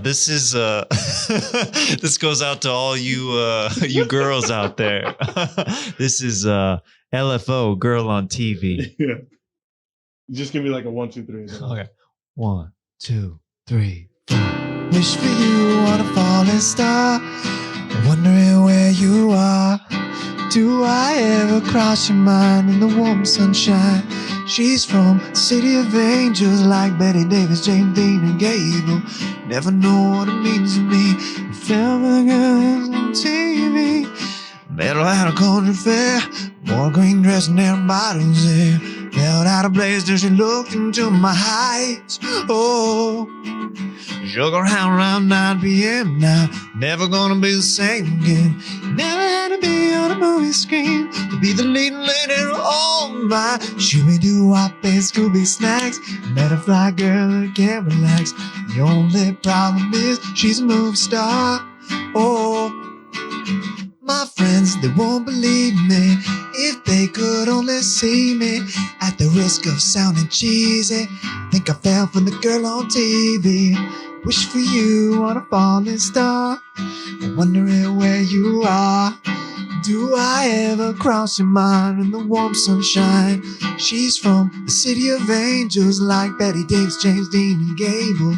This is this goes out to all you you girls out there. This is LFO, girl on TV. Yeah. Just give me like a 1, 2, 3. Okay. 1, 2, 3, 4. Wish for you on a falling star, wondering where you are. Do I ever cross your mind in the warm sunshine? She's from the city of angels, like Betty Davis, James Dean, and Gable. Never know what it means to me. Film the girls on TV. Metal at a country fair, wore a green dress and everybody was there. Held out a blaze till she looked into my eyes. Oh, shook around 9 p.m. now. Never gonna be the same again. Never had to be on a movie screen to be the leading lady of all my Shooby-Doo-Wop and Scooby snacks. Met a fly girl that can't relax. The only problem is she's a movie star. Oh, my friends, they won't believe me if they could only see me. At the risk of sounding cheesy, think I fell for the girl on TV. Wish for you on a falling star, wondering where you are. Do I ever cross your mind in the warm sunshine? She's from the city of angels, like Betty Davis, James Dean, and Gable.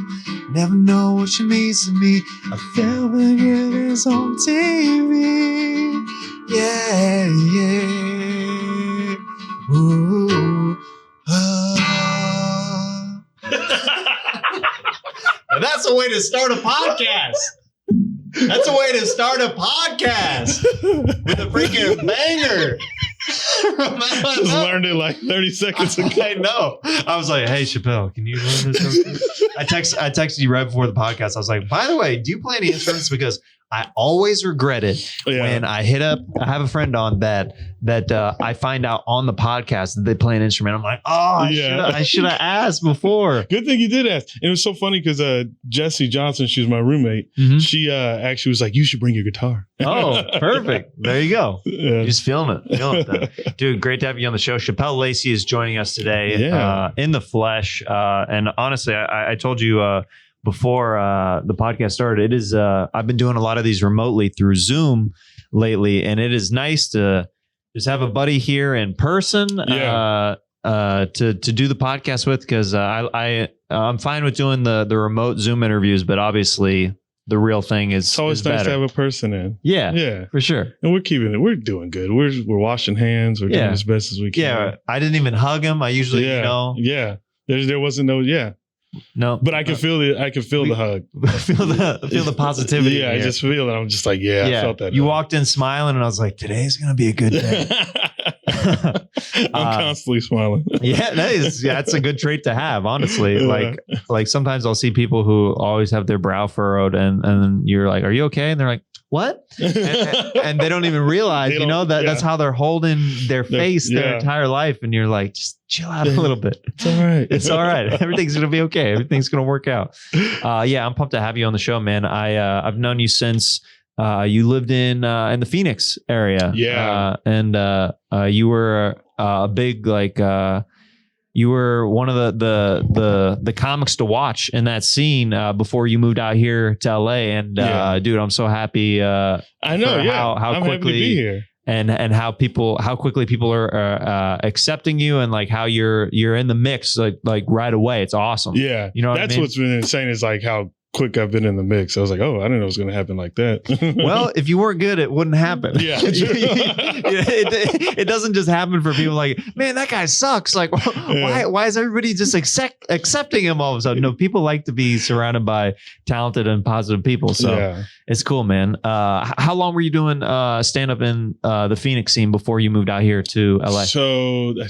Never know what she means to me. I fell for the girl that's on TV. Yeah, yeah. Ooh, That's a way to start a podcast. That's a way to start a podcast with a freaking banger. Just learned it like 30 seconds ago. I know. I was like, hey, Shapel, can you learn this real quick? I texted you right before the podcast. I was like, by the way, do you play any instruments? Because I always regret it when I hit up. I have a friend on that I find out on the podcast that they play an instrument. I'm like, oh, I should have asked before. Good thing you did ask. And it was so funny because Jessie Johnson, she was my roommate. She actually was like, you should bring your guitar. Oh, perfect. There you go. Yeah. Just feeling it then. Dude, great to have you on the show. Shapel Lacey is joining us today in the flesh. And honestly, I told you before the podcast started, it is I've been doing a lot of these remotely through Zoom lately, and it is nice to just have a buddy here in person to do the podcast with, because I'm fine with doing the remote Zoom interviews, but obviously the real thing is it's always nice to have a person in. Yeah, for sure. And we're keeping it. We're doing good. We're washing hands. We're doing as best as we can. Yeah, I didn't even hug him. I usually, there wasn't no, but I can feel the hug. feel the positivity. I just feel it. I'm just like, I felt that. You walked in smiling, and I was like, today's gonna be a good day. I'm constantly smiling. That's a good trait to have, honestly. Like sometimes I'll see people who always have their brow furrowed, and then you're like, are you okay? And they're like, what? and they don't even realize, that's how they're holding their face their entire life. And you're like, just chill out a little bit. It's all right. It's all right. Everything's going to be okay. Everything's going to work out. I'm pumped to have you on the show, man. I've known you since you lived in the Phoenix area. Yeah. And you were a big, you were one of the comics to watch in that scene before you moved out here to LA. And dude, I'm so happy. I know. How I'm quickly happy to be here. And how quickly people are accepting you, and like how you're in the mix like right away. It's awesome. Yeah, you know what that's I mean? What's been insane is like how quick I've been in the mix. I was like, oh, I didn't know it was going to happen like that. Well, if you weren't good, it wouldn't happen. Yeah. It doesn't just happen for people like, man, that guy sucks. Like, why is everybody just accepting him all of a sudden? No, people like to be surrounded by talented and positive people. So it's cool, man. How long were you doing stand-up in the Phoenix scene before you moved out here to LA? So I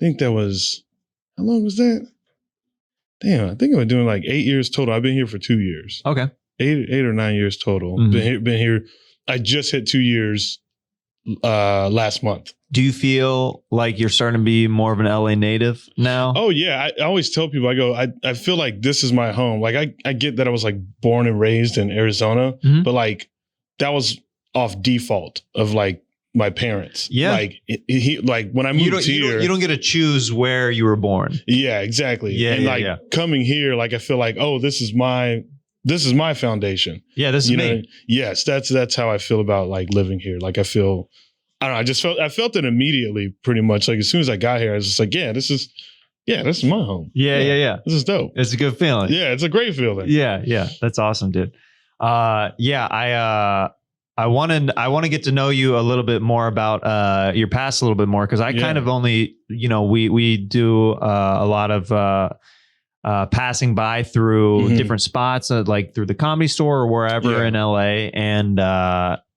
think that was, how long was that? Damn, I think I've been doing like 8 years total. I've been here for 2 years. Okay. 8 or 9 years total. Been here. I just hit 2 years last month. Do you feel like you're starting to be more of an LA native now? Oh yeah. I always tell people, I feel like this is my home. Like I get that I was like born and raised in Arizona, but like that was off default of like my parents. Yeah. Like he like when I moved here, you don't get to choose where you were born. Yeah, exactly. Yeah, and yeah, like yeah. coming here, like I feel like, oh, this is my foundation. Yeah, this is me. know? Yes, that's how I feel about like living here. Like I feel, I don't know. I felt it immediately, pretty much. Like as soon as I got here, I was just like, this is my home. Yeah. This is dope. It's a good feeling. Yeah, it's a great feeling. Yeah. That's awesome, dude. I want to get to know you a little bit more about your past a little bit more, because I kind of only, we do a lot of passing by through different spots, like through the Comedy Store or wherever in LA, and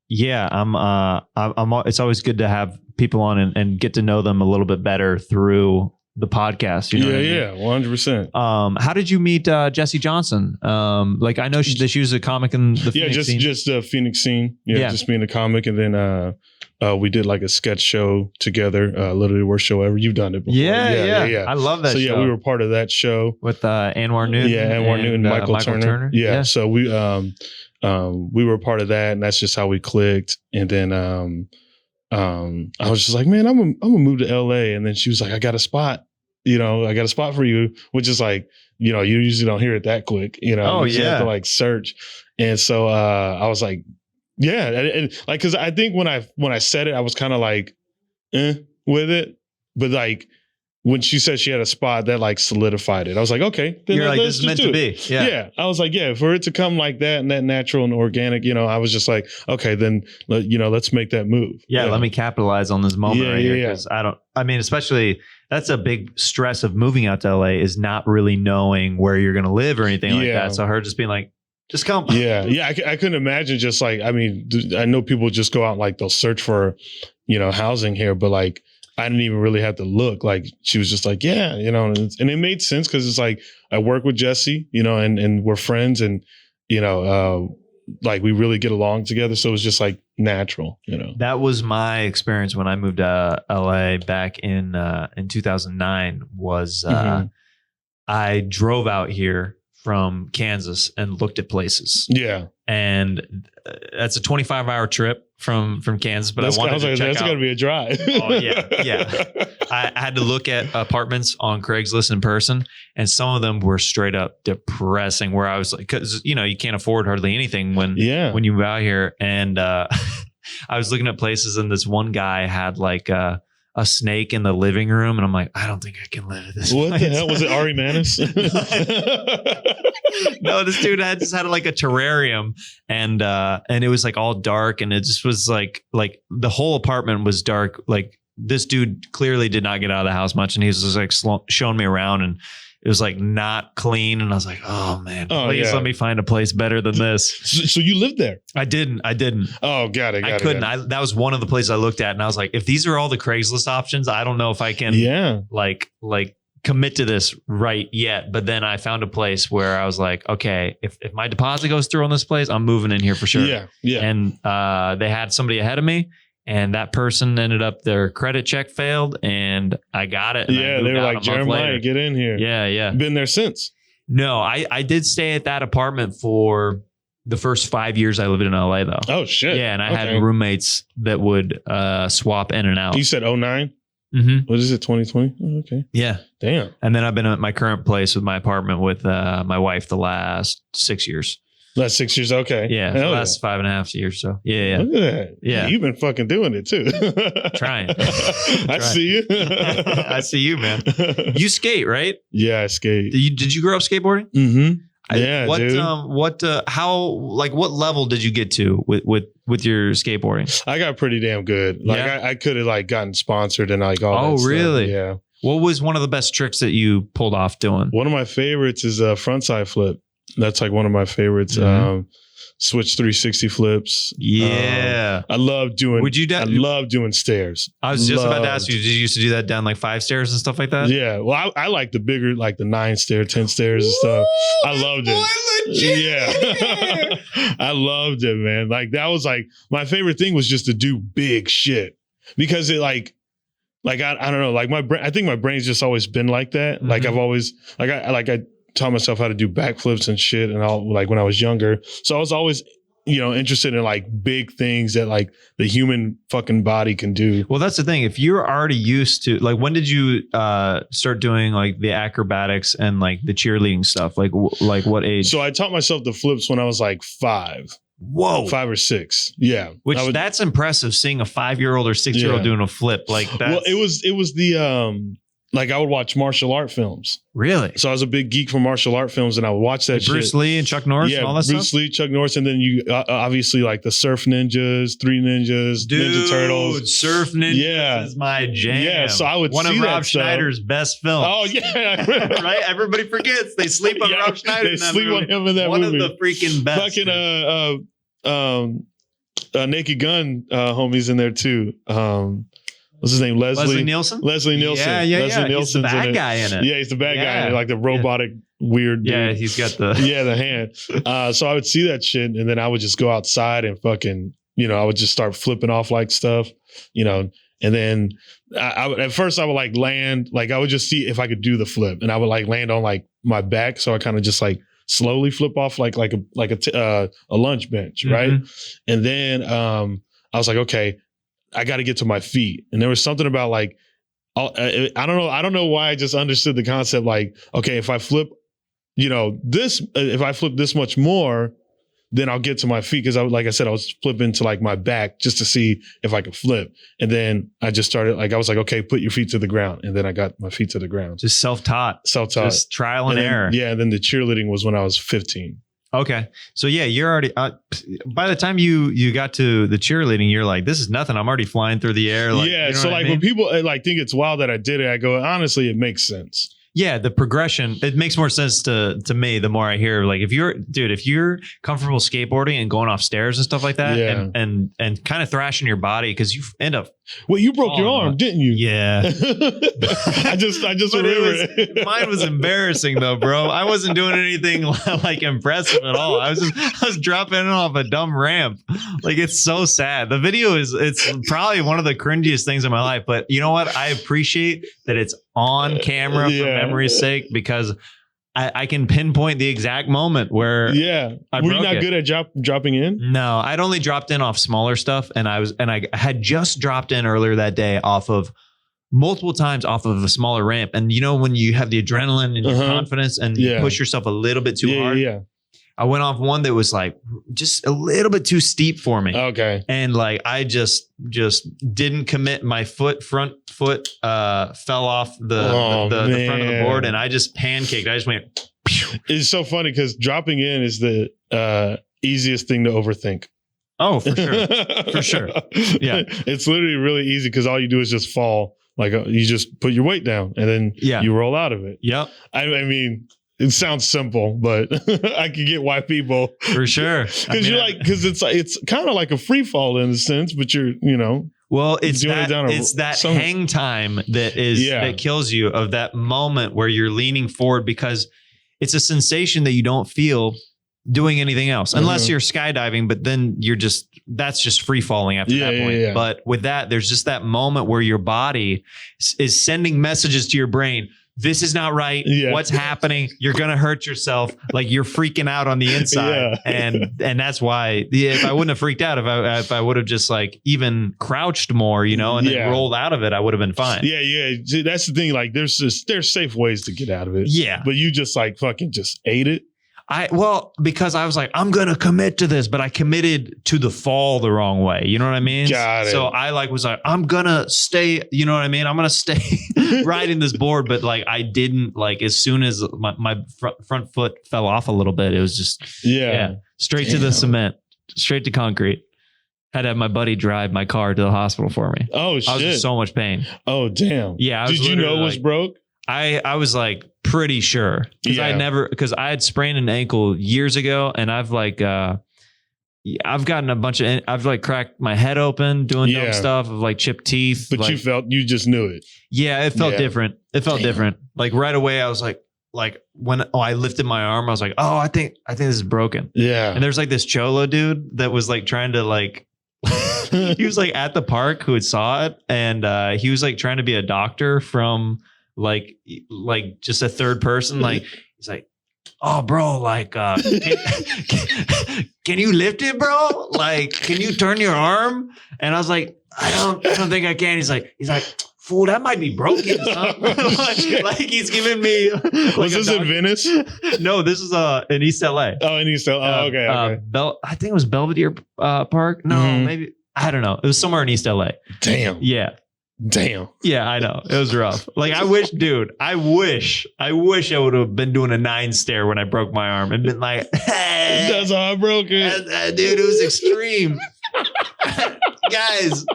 it's always good to have people on and get to know them a little bit better through the podcast. You know what I mean? 100%. How did you meet Jessie Johnson? Like I know that she was a comic in the Phoenix scene. just the Phoenix scene. Just being a comic, and then we did like a sketch show together, literally the worst show ever. You've done it before. Yeah. I love that show. So we were part of that show with Anwar Newton. Anwar Newton, Michael Turner. Yeah. So we were part of that, and that's just how we clicked. And then I was just like, man, I'm gonna move to LA. And then she was like, I got a spot. I got a spot for you, which is like, you usually don't hear it that quick. You have to like search. And so I was like, and like, because I think when I said it, I was kind of like, with it, but like when she said she had a spot, that like solidified it. I was like, okay, then you're like, this is meant to be. Yeah. I was like, for it to come like that and that natural and organic, I was just like, okay, then let's make that move. Let me capitalize on this moment right here, because especially that's a big stress of moving out to LA, is not really knowing where you're going to live or anything like that. So her just being like, just come. I couldn't imagine just like, I know people just go out and like they'll search for, housing here, but like I didn't even really have to look. Like she was just like, and it made sense, because it's like I work with Jessie, and we're friends, and like we really get along together. So it was just like natural, That was my experience when I moved to LA back in 2009. Was I drove out here from Kansas and looked at places. Yeah, and that's a 25-hour trip from Kansas. But I wanted to check that's out. Got to be a drive. Oh yeah. I had to look at apartments on Craigslist in person, and some of them were straight up depressing. Where I was like, because you can't afford hardly anything when you move out here, and I was looking at places, and this one guy had like a snake in the living room, and I'm like, I don't think I can live at this. What the hell was it? Ari Manis? No, this dude just had like a terrarium, and it was like all dark, and it just was like the whole apartment was dark. Like this dude clearly did not get out of the house much, and he was just like showing me around, and it was like not clean, and I was like, oh man, please let me find a place better than this. So you lived there? I didn't. Oh, got it. I couldn't. That was one of the places I looked at, and I was like, if these are all the Craigslist options, I don't know if I can like commit to this right yet. But then I found a place where I was like, okay, if my deposit goes through on this place, I'm moving in here for sure. Yeah. And they had somebody ahead of me, and that person ended up, their credit check failed, and I got it. They were like, Jeremiah, get in here. Yeah. Been there since? No, I did stay at that apartment for the first 5 years I lived in LA though. Oh shit. Yeah. And I had roommates that would swap in and out. You said 09? Mm-hmm. What is it, 2020? Oh, okay. Yeah. Damn. And then I've been at my current place with my apartment with my wife the last 6 years. Last 6 years, okay. Yeah, the last 5.5 years. So yeah. Look at that. Yeah, you've been fucking doing it too. Trying. I see you. I see you, man. You skate, right? Yeah, I skate. Did you grow up skateboarding? Mm-hmm. Yeah, dude. What level did you get to with your skateboarding? I got pretty damn good. Like I could have like gotten sponsored and like all that stuff. Really? Yeah. What was one of the best tricks that you pulled off doing? One of my favorites is a frontside flip. That's like one of my favorites. Mm-hmm. Switch 360 flips. Yeah. I love doing. I love doing stairs. I was just about to ask you, did you used to do that down like 5 stairs and stuff like that? Yeah. Well, I like the bigger, like the 9 stair, 10 stairs and stuff. I loved it. Yeah. I loved it, man. Like that was like my favorite thing was just to do big shit, because it like I don't know, like my brain, I think my brain's just always been like that. Mm-hmm. Like I've always I taught myself how to do backflips and shit and all, like when I was younger. So I was always interested in like big things that like the human fucking body can do. Well, that's the thing. If you're already used to, like, when did you start doing like the acrobatics and like the cheerleading stuff? Like what age? So I taught myself the flips when I was like 5. Whoa. 5 or 6. Yeah. That's impressive, seeing a 5-year-old or 6-year-old doing a flip. Like that. Well, it was the like I would watch martial art films. Really? So I was a big geek for martial art films, and I would watch that like shit. Bruce Lee and Chuck Norris and all that Bruce stuff? Lee, Chuck Norris, and then you obviously like the Surf Ninjas, Three Ninjas, Ninja Turtles. Surf Ninjas is my jam. Yeah, so I would one see of Rob that stuff. Schneider's best films. Oh yeah, right. Everybody forgets they sleep on Rob Schneider. They sleep on him in that one movie. One of the freaking best. Fucking Naked Gun homies in there too. What's his name? Leslie Nielsen. Leslie Nielsen. Yeah. Leslie Nielsen's he's the bad guy in it. Yeah, he's the bad guy in it, like the robotic weird dude. Yeah, he's got the the hand. So I would see that shit, and then I would just go outside and fucking, I would just start flipping off like stuff, and then I would, at first I would like land, like I would just see if I could do the flip, and I would like land on like my back, so I kind of just like slowly flip off like a lunch bench, right? And then I was like, okay, I got to get to my feet. And there was something about like, I don't know why I just understood the concept. Like, okay, if I flip, if I flip this much more, then I'll get to my feet. Cause like I said, I was flipping to like my back just to see if I could flip. And then I just started I was like, okay, put your feet to the ground. And then I got my feet to the ground. Just self-taught. Just trial and error. Yeah. And then the cheerleading was when I was 15. Okay. So yeah, you're already, by the time you got to the cheerleading, you're like, this is nothing. I'm already flying through the air. Like, yeah. So like when people like think it's wild that I did it, I go, honestly, it makes sense. Yeah, the progression, it makes more sense to me the more I hear. Like if you're comfortable skateboarding and going off stairs and stuff like that, and kind of thrashing your body, because you end up. Well, you broke your arm, didn't you? Yeah. I just remember mine was embarrassing though, bro. I wasn't doing anything like impressive at all. I was dropping in off a dumb ramp. Like it's so sad. The video it's probably one of the cringiest things in my life. But you know what? I appreciate that it's on camera for memory's sake, because I can pinpoint the exact moment where were you not good at dropping in? No, I'd only dropped in off smaller stuff, and I had just dropped in earlier that day off of multiple times off of a smaller ramp. And when you have the adrenaline and your confidence and you push yourself a little bit too hard. I went off one that was like just a little bit too steep for me. Okay. And like I just didn't commit. My front foot fell off the front of the board, and I just pancaked. I just went. Pew. It's so funny because dropping in is the easiest thing to overthink. Oh, for sure. For sure. Yeah. It's literally really easy because all you do is just fall. Like you just put your weight down and then you roll out of it. Yep. I mean, it sounds simple, but I can get why people for sure. Because it's kind of like a free fall in a sense, but well, it's that hang time that kills you, of that moment where you're leaning forward, because it's a sensation that you don't feel doing anything else unless you're skydiving, but then that's just free falling after that point. Yeah. But with that, there's just that moment where your body is sending messages to your brain. This is not right. Yeah. What's happening? You're going to hurt yourself. Like you're freaking out on the inside. And that's why if I wouldn't have freaked out, if I would have just like even crouched more, and then rolled out of it, I would have been fine. Yeah. Yeah. That's the thing. Like there's safe ways to get out of it. Yeah. But you just like fucking just ate it. Because I was like, I'm going to commit to this, but I committed to the fall the wrong way. You know what I mean? Got it. So I was like, I'm going to stay, you know what I mean? I'm going to stay riding this board. But like, I didn't, like, as soon as my front foot fell off a little bit, it was just, straight to the cement, straight to concrete. Had to have my buddy drive my car to the hospital for me. Oh, shit. I was in so much pain. Oh, damn. Yeah. Did you know it was broke? I was like pretty sure, because I had sprained an ankle years ago, and I've like I've gotten a bunch of I've like cracked my head open doing dumb stuff, of like chipped teeth. But you just knew it. Yeah, it felt different. It felt different. Like right away, I was like when I lifted my arm, I was like, oh, I think this is broken. Yeah. And there's like this cholo dude that was like trying to like. He was like at the park who had saw it, and he was like trying to be a doctor from. Like just a third person. Like he's like, oh, bro, like, can you lift it, bro? Like, can you turn your arm? And I was like, I don't think I can. He's like, fool, that might be broken. like he's giving me. Was this in Venice? No, this is in East LA. Oh, in East LA. Oh, okay. I think it was Belvedere Park. No, maybe. I don't know. It was somewhere in East LA. Damn. Yeah. Damn. Yeah, I know. It was rough. Like, I wish I would have been doing a 9 stair when I broke my arm and been like, hey, that's how I broke it. Dude, it was extreme. Guys,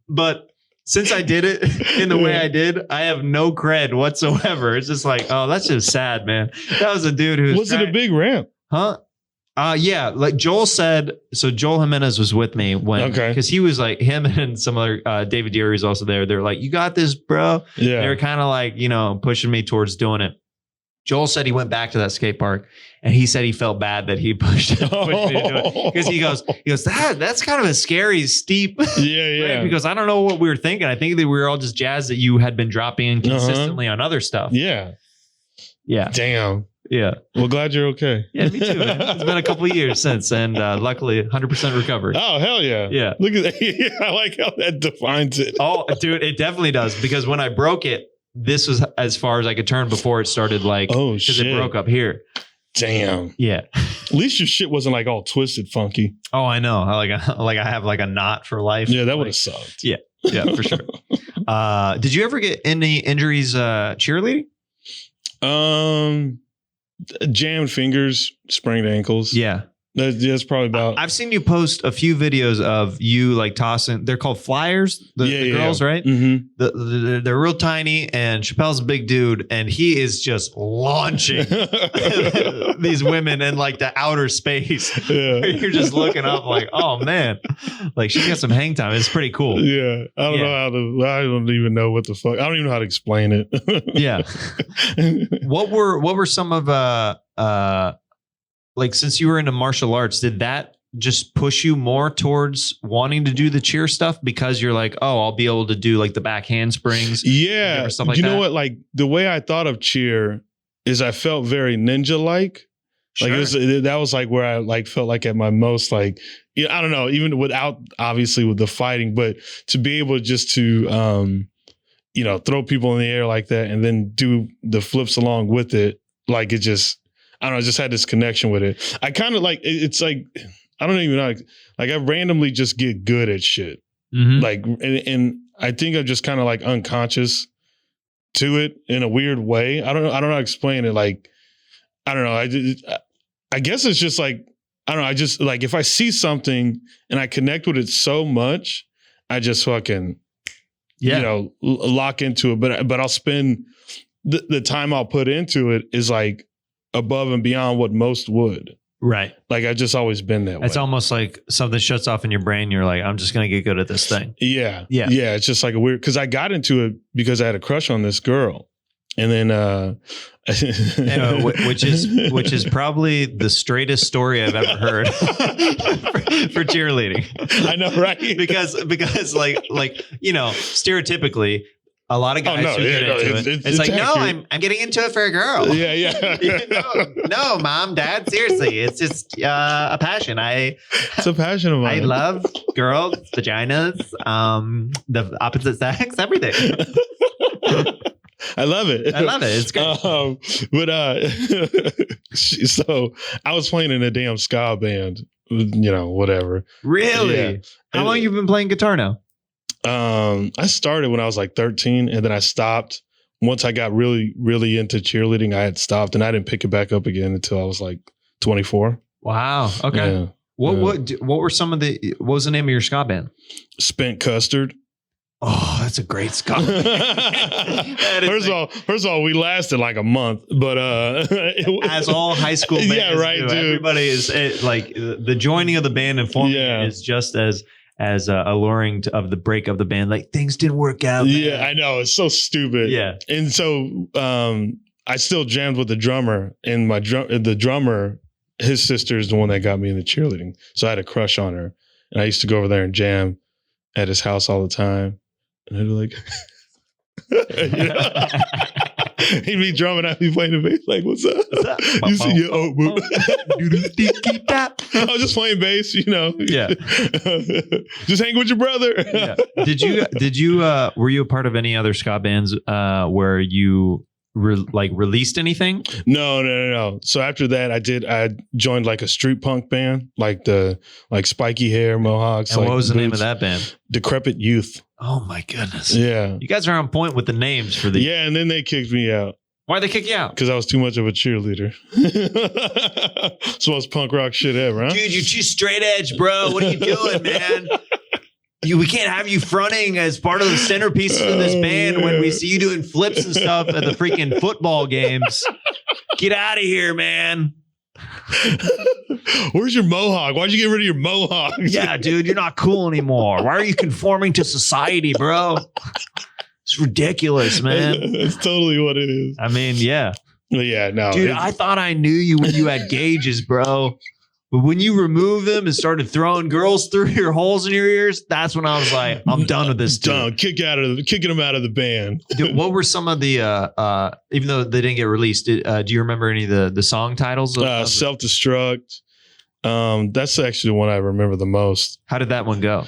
but since I did it in the way I did, I have no cred whatsoever. It's just like, oh, that's just sad, man. That was a dude who was it a big ramp? Huh? Yeah, like Joel said. So Joel Jimenez was with me when, because he was like, him and some other David Deary was also there. They're like, you got this, bro. Yeah, they were kind of like, pushing me towards doing it. Joel said he went back to that skate park and he said he felt bad that he pushed me to do it, because he goes that's kind of a scary steep. Yeah. Right? Because I don't know what we were thinking. I think that we were all just jazzed that you had been dropping in consistently on other stuff. Yeah. Damn. Yeah. Well, glad you're okay. Yeah, me too, man. It's been a couple of years since, and luckily 100% recovered. Oh, hell yeah. Yeah. Look at that. Yeah, I like how that defines it. Oh, dude, it definitely does. Because when I broke it, this was as far as I could turn before it started, like, because it broke up here. Damn. Yeah. At least your shit wasn't like all twisted funky. Oh, I know. I have like a knot for life. Yeah, that would have sucked. Yeah. Yeah, for sure. Did you ever get any injuries cheerleading? Jammed fingers, sprained ankles. Yeah. That's probably about. I've seen you post a few videos of you like tossing. They're called flyers. The girls, right? Mm-hmm. They're real tiny, and Chappelle's a big dude, and he is just launching these women in like the outer space. Yeah. You're just looking up like, oh man, like she got some hang time. It's pretty cool. Yeah, I don't even know what the fuck. I don't even know how to explain it. Yeah. What were some of like, since you were into martial arts, did that just push you more towards wanting to do the cheer stuff because you're like, oh, I'll be able to do like the back handsprings? Yeah. Stuff like you know what? Like the way I thought of cheer is I felt very ninja-like. Sure. Like that was like where I like felt like at my most like, I don't know, even without obviously with the fighting, but to be able just to, throw people in the air like that and then do the flips along with it. Like it just, I don't know, I just had this connection with it. I kind of like, it's like, I don't even know, like I randomly just get good at shit. Mm-hmm. Like, and I think I'm just kind of like unconscious to it in a weird way. I don't know how to explain it. Like, I don't know. I guess it's just like, I don't know. I just like, if I see something and I connect with it so much, I just fucking, lock into it. But I'll spend the time I'll put into it is like, above and beyond what most would. Right. Like I've just always been that way. It's almost like something shuts off in your brain. You're like, I'm just going to get good at this thing. Yeah. Yeah. Yeah. It's just like a weird, because I got into it because I had a crush on this girl. And then, which is probably the straightest story I've ever heard for cheerleading. I know, right? because like, stereotypically, a lot of guys who get into it. It's like, accurate. No, I'm getting into it for a girl. Yeah. No, mom, dad, seriously. It's just a passion. It's a passion of mine. I love girls, vaginas, the opposite sex, everything. I love it. It's great. So I was playing in a damn ska band, whatever. Really? Yeah. How long you been playing guitar now? I started when I was like 13 and then I stopped. Once I got really, really into cheerleading, I had stopped and I didn't pick it back up again until I was like 24. Wow. Okay. Yeah. What was the name of your ska band? Spent Custard. Oh, that's a great ska band. First of all, we lasted like a month, but as all high school bands dude. Everybody is like the joining of the band and forming is just as alluring of the break of the band. Like things didn't work out. Yeah, I know. It's so stupid. Yeah. And so I still jammed with the drummer, and the drummer, his sister is the one that got me into cheerleading. So I had a crush on her, and I used to go over there and jam at his house all the time. And I'd be like, He'd be drumming out, be playing the bass, like, what's up? You see your I was just playing bass, you know. Yeah. Just hang with your brother. Yeah. Did you were you a part of any other ska bands where you released anything? No. So after that, I joined like a street punk band, like spiky hair, mohawks. And like what was the boots. name of that band? Decrepit Youth. Oh my goodness. Yeah. You guys are on point with the names for the. Yeah, and then they kicked me out. Why'd they kick you out? Because I was too much of a cheerleader. It's the most punk rock shit ever, huh? Dude, you're too straight edge, bro. What are you doing, man? We can't have you fronting as part of the centerpieces of this band when we see you doing flips and stuff at the freaking football games. Get out of here, man. Where's your mohawk? Why'd you get rid of your mohawk? Yeah, dude, you're not cool anymore. Why are you conforming to society, bro? It's ridiculous, man. It's totally what it is. I mean, yeah. Yeah, no. Dude, I thought I knew you when you had gauges, bro. But when you removed them and started throwing girls through your holes in your ears, that's when I was like, I'm done with this. Done. Kicking them out of the band. Dude, what were some of the, even though they didn't get released, do you remember any of the song titles? Self-Destruct. That's actually the one I remember the most. How did that one go?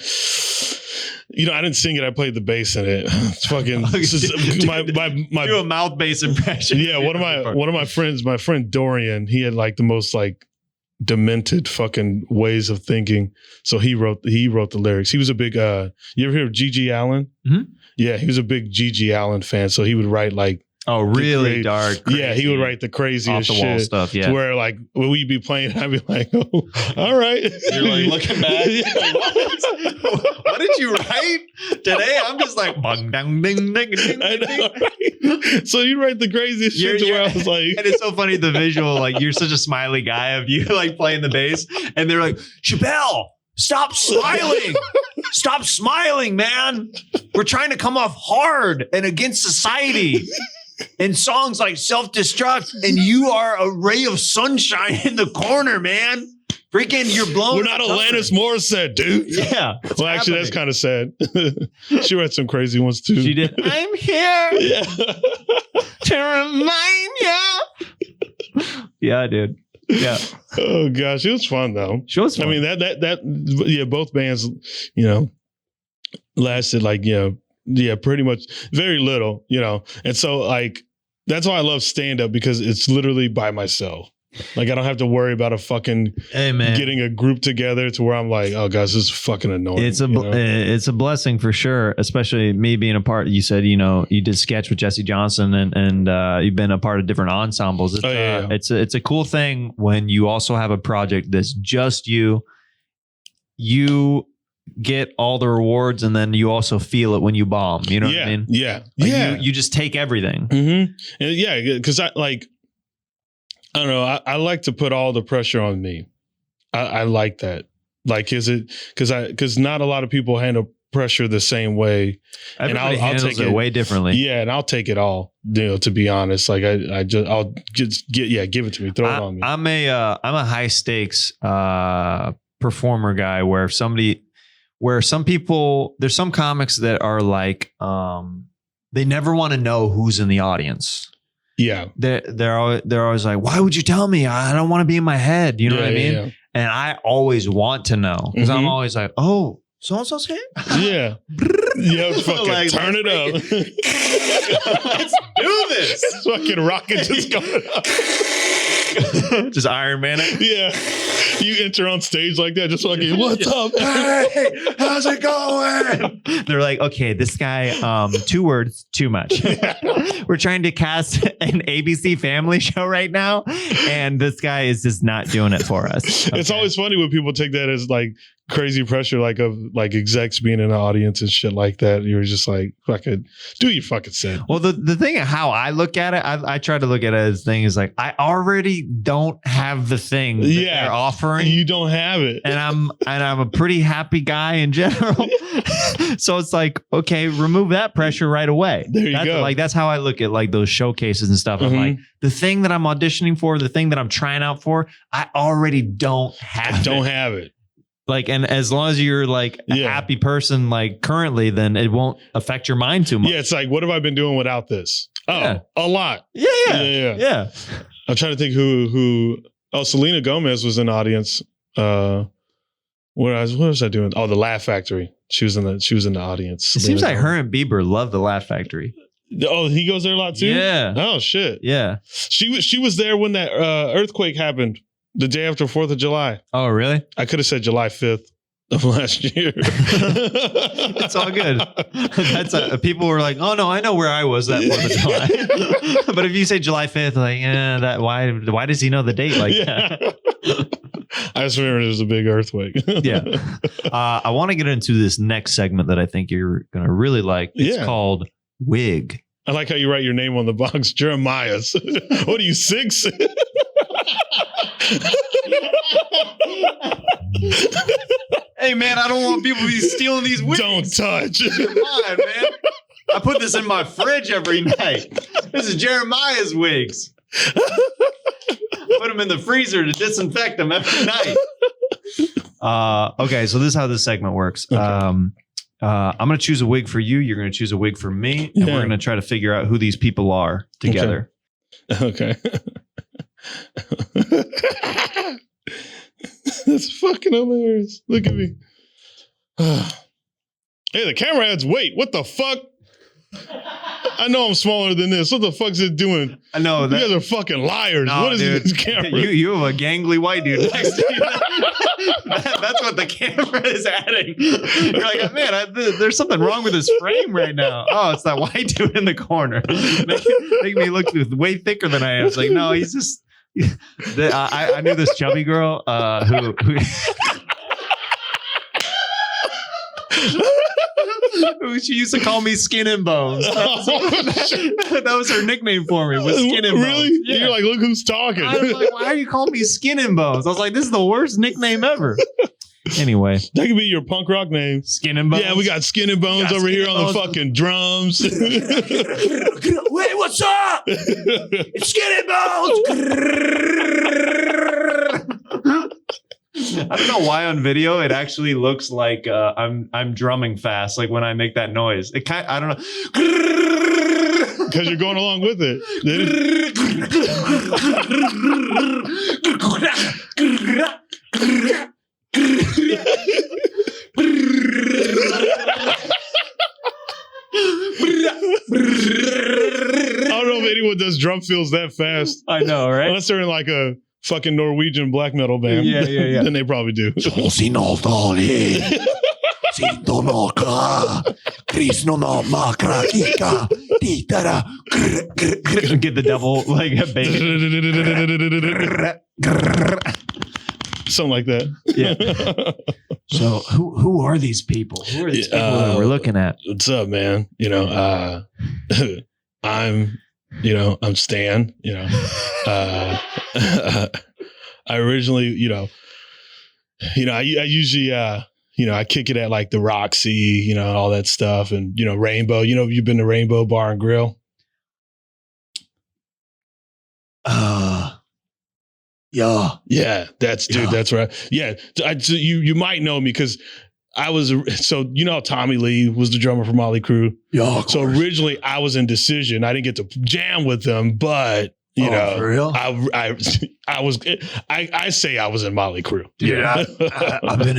You know, I didn't sing it. I played the bass in it. It's fucking my do a mouth bass impression. Yeah, one of my friends, my friend Dorian, he had like the most like demented fucking ways of thinking. So he wrote the lyrics. He was a big you ever hear of G.G. Allen? Mm-hmm. Yeah, he was a big G.G. Allen fan. So he would write like really dark. Crazy, yeah, he would write the craziest off the wall shit stuff. Yeah, to where like when we'd be playing, I'd be like, "Oh, all right." You're like looking back. Like, what did you write today? I'm just like, bang, dang, ding, ding, ding, I know, right? So you write the craziest shit to where I was like, and it's so funny the visual. Like you're such a smiley guy of you like playing the bass, and they're like, Shapel, stop smiling. Stop smiling, man. We're trying to come off hard and against society. And songs like Self-Destruct, and you are a ray of sunshine in the corner, man. Freaking, you're blown. We're not Alanis Morissette, dude. Yeah. Well, actually, that's kind of sad. She read some crazy ones too. She did. I'm here to remind you. Yeah, dude. Yeah. Oh gosh, it was fun though. She was fun. I mean, that both bands, you know, lasted like, you know. Yeah, pretty much very little, you know. And so like that's why I love stand-up, because it's literally by myself. Like I don't have to worry about a fucking getting a group together to where I'm like, oh guys, this is fucking annoying. It's a blessing for sure, especially me being a part. You said, you know, you did sketch with Jesse Johnson and you've been a part of different ensembles. It's it's a cool thing when you also have a project that's just you get all the rewards, and then you also feel it when you bomb. You know what I mean? Yeah. Like you just take everything. Mm-hmm. And yeah, because I don't know. I like to put all the pressure on me. I like that. Like, is it because not a lot of people handle pressure the same way. Everybody handles it way differently. Yeah, and I'll take it all. You know, to be honest, like I'll give it to me. Throw it on me. I'm a high stakes performer guy where some people, there's some comics that are like, they never want to know who's in the audience. Yeah. They're always like, why would you tell me? I don't want to be in my head. You know what I mean? Yeah. And I always want to know, because I'm always like, oh, so-and-so's here? Yeah. Yeah, fucking like, turn it up. Let's do this. It's fucking rocket just going up. Just Iron Man it. Yeah. You enter on stage like that, just fucking, what's up? Hey, how's it going? They're like, okay, this guy, 2 words, too much. We're trying to cast an ABC Family show right now, and this guy is just not doing it for us. Okay. It's always funny when people take that as like crazy pressure, like of like execs being in the audience and shit like that. You're just like, fucking do your fucking set. Well, the thing, how I look at it, I try to look at it as thing is like, I already don't have the thing that they're offering. You don't have it, and I'm a pretty happy guy in general. So it's like, okay, remove that pressure right away. There you go. Like that's how I look at like those showcases and stuff. I'm like, the thing that I'm auditioning for, the thing that I'm trying out for, I already don't have it. Like, and as long as you're like a happy person, like currently, then it won't affect your mind too much. Yeah, it's like, what have I been doing without this? Oh, a lot. Yeah. I'm trying to think who. Oh, Selena Gomez was in the audience. What was I doing? Oh, the Laugh Factory. She was in the audience. It seems like her and Bieber love the Laugh Factory. Oh, he goes there a lot too? Yeah. Oh shit. Yeah. She was there when that earthquake happened the day after 4th of July. Oh, really? I could have said July 5th of last year. It's all good. People were like, "Oh no, I know where I was that 4th of July." But if you say July 5th, like, why does he know the date like that? I just remember it was a big earthquake. Yeah. I want to get into this next segment that I think you're going to really like. It's called Wig. I like how you write your name on the box, Jeremiah's. What are you, 6? Hey man, I don't want people to be stealing these wigs. Don't touch. Come on, man. I put this in my fridge every night. This is Jeremiah's wigs. Put them in the freezer to disinfect them every night. Okay, so this is how this segment works. Okay. I'm going to choose a wig for you. You're going to choose a wig for me. And we're going to try to figure out who these people are together. Okay. That's fucking hilarious. Look at me. Hey, the camera adds weight. What the fuck? I know I'm smaller than this. What the fuck's it doing? I know that. You guys are fucking liars. No, what is this camera? You have a gangly white dude next to you. That's what the camera is adding. You're like, man, there's something wrong with his frame right now. Oh, it's that white dude in the corner. Make me look way thicker than I am. It's like, no, he's just... I knew this chubby girl who she used to call me Skin and Bones. That was her nickname for me, was Skin and Bones. Really? Yeah. You're like, look who's talking. I was like, why are you calling me Skin and Bones? I was like, this is the worst nickname ever. Anyway. That could be your punk rock name. Skin and Bones. Yeah, we got Skin and Bones over here on the fucking drums. Wait, what's up? It's Skin and Bones. I don't know why on video it actually looks like I'm drumming fast, like when I make that noise. I don't know. Because you're going along with it. I don't know if anyone does drum fills that fast. I know, right? Unless they're in like a fucking Norwegian black metal band. Yeah. Then they probably do. Get the devil like a baby. Something like that. Yeah. So who are these people? Who are these people that we're looking at? What's up, man? I'm Stan. I originally, I usually, I kick it at like the Roxy, all that stuff, and Rainbow. You've been to Rainbow Bar and Grill. Yeah, that's right. Yeah, you might know me because I was how Tommy Lee was the drummer for Motley Crue. Yeah, so originally I was in Decision. I didn't get to jam with them, but for real? I say I was in Motley Crue. Dude, I've been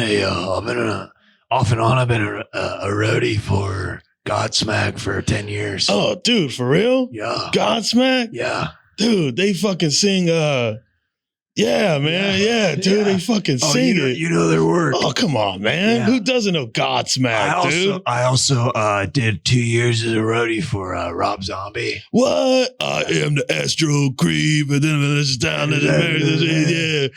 off and on. I've been a roadie for Godsmack for 10 years. Oh, dude, for real? Yeah. Godsmack? Yeah. Dude, they fucking sing yeah, man. Yeah, dude, they fucking sing it. You know their work. Oh, come on, man. Yeah. Who doesn't know Godsmack, dude? I also did 2 years as a roadie for Rob Zombie. What? I am the Astro Creep, and then it's down to the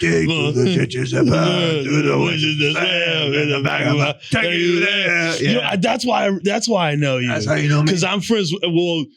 that's why I know you. That's how you know me. Because I'm friends with,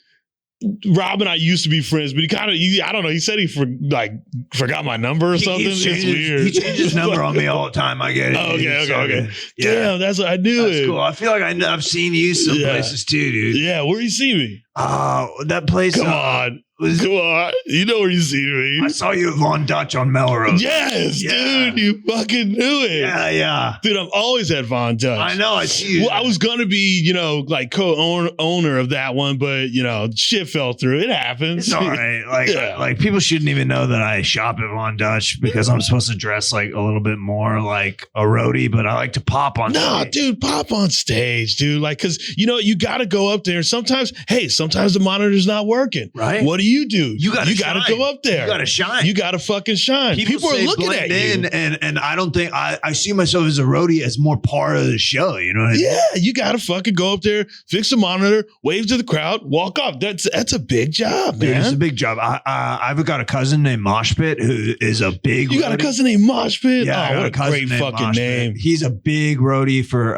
Rob and I used to be friends, but I don't know. He said he forgot my number or something. It's weird. He changes his number on me all the time. I get it. Okay. Yeah. Damn, that's what I knew. That's cool. I feel like I've seen you some places too, dude. Yeah, where do you see me? That place. Come on. Come on. You know where you see me. I saw you at Von Dutch on Melrose. Yes, dude. You fucking knew it. Yeah. Dude, I'm always at Von Dutch. I know. I see you. Well, I was going to be, like co-owner of that one, but, shit fell through. It happens. It's all right. Like people shouldn't even know that I shop at Von Dutch because I'm supposed to dress like a little bit more like a roadie, but I like to pop on stage. No, dude, pop on stage, dude. Like, because, you got to go up there. Sometimes the monitor's not working. Right. What do? You got to go up there. You got to shine. You got to fucking shine. People are looking at you. And I don't think I see myself as a roadie as more part of the show. You know what I mean? Yeah, you got to fucking go up there, fix the monitor, wave to the crowd, walk off. That's a big job, man. It's a big job. I've got a cousin named Moshpit who is a big You got a cousin named Moshpit? Yeah, what a great fucking name. He's a big roadie for,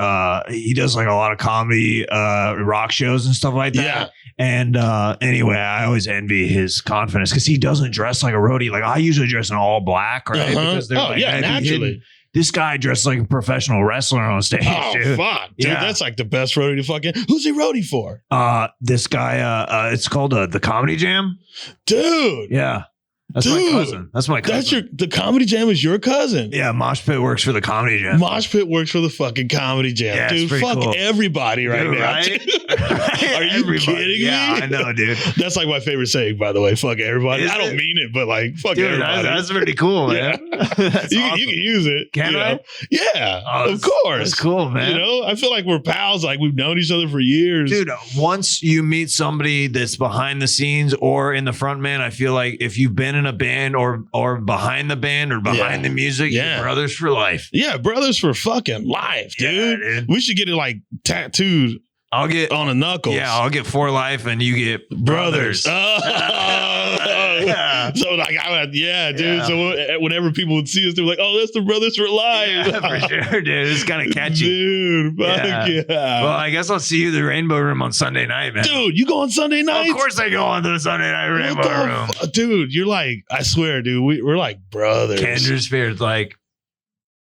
he does like a lot of comedy rock shows and stuff like that. Yeah. And anyway, I always envy his confidence because he doesn't dress like a roadie. Like I usually dress in all black, right? Because they're naturally. This guy dressed like a professional wrestler on stage. Oh, dude. fuck. Dude, that's like the best roadie to fucking... Who's he roadie for? This guy, it's called the Comedy Jam. Dude. Yeah. That's my cousin. That's my cousin. The Comedy Jam is your cousin. Yeah, Mosh Pit works for the Comedy Jam. Mosh Pit works for the fucking Comedy Jam. Yeah, dude, fuck cool. Everybody right now. Right? Are you kidding me? Yeah, I know, dude. That's like my favorite saying, by the way. Fuck everybody. I don't mean it, but like, fuck everybody. That's pretty cool, man. Yeah. You can use it. Can I? Yeah, of course. That's cool, man. I feel like we're pals. Like we've known each other for years. Dude, once you meet somebody that's behind the scenes or in the front, man, I feel like if you've been in a band or behind the band or behind the music, you're brothers for life. Yeah, brothers for fucking life, dude. Yeah, dude. We should get it like tattooed. I'll get on the knuckles. Yeah, I'll get for life, and you get brothers. Yeah. So like, dude. Yeah. So whenever people would see us, they're like, "Oh, that's the brothers for life." Yeah, for sure, dude. It's kind of catchy, dude. Fuck yeah. Well, I guess I'll see you at the Rainbow Room on Sunday night, man. Dude, you go on Sunday night? Of course, I go on to the Sunday night Rainbow Room. Dude, you're like, I swear, dude, we're like brothers. Kindred spirits, like.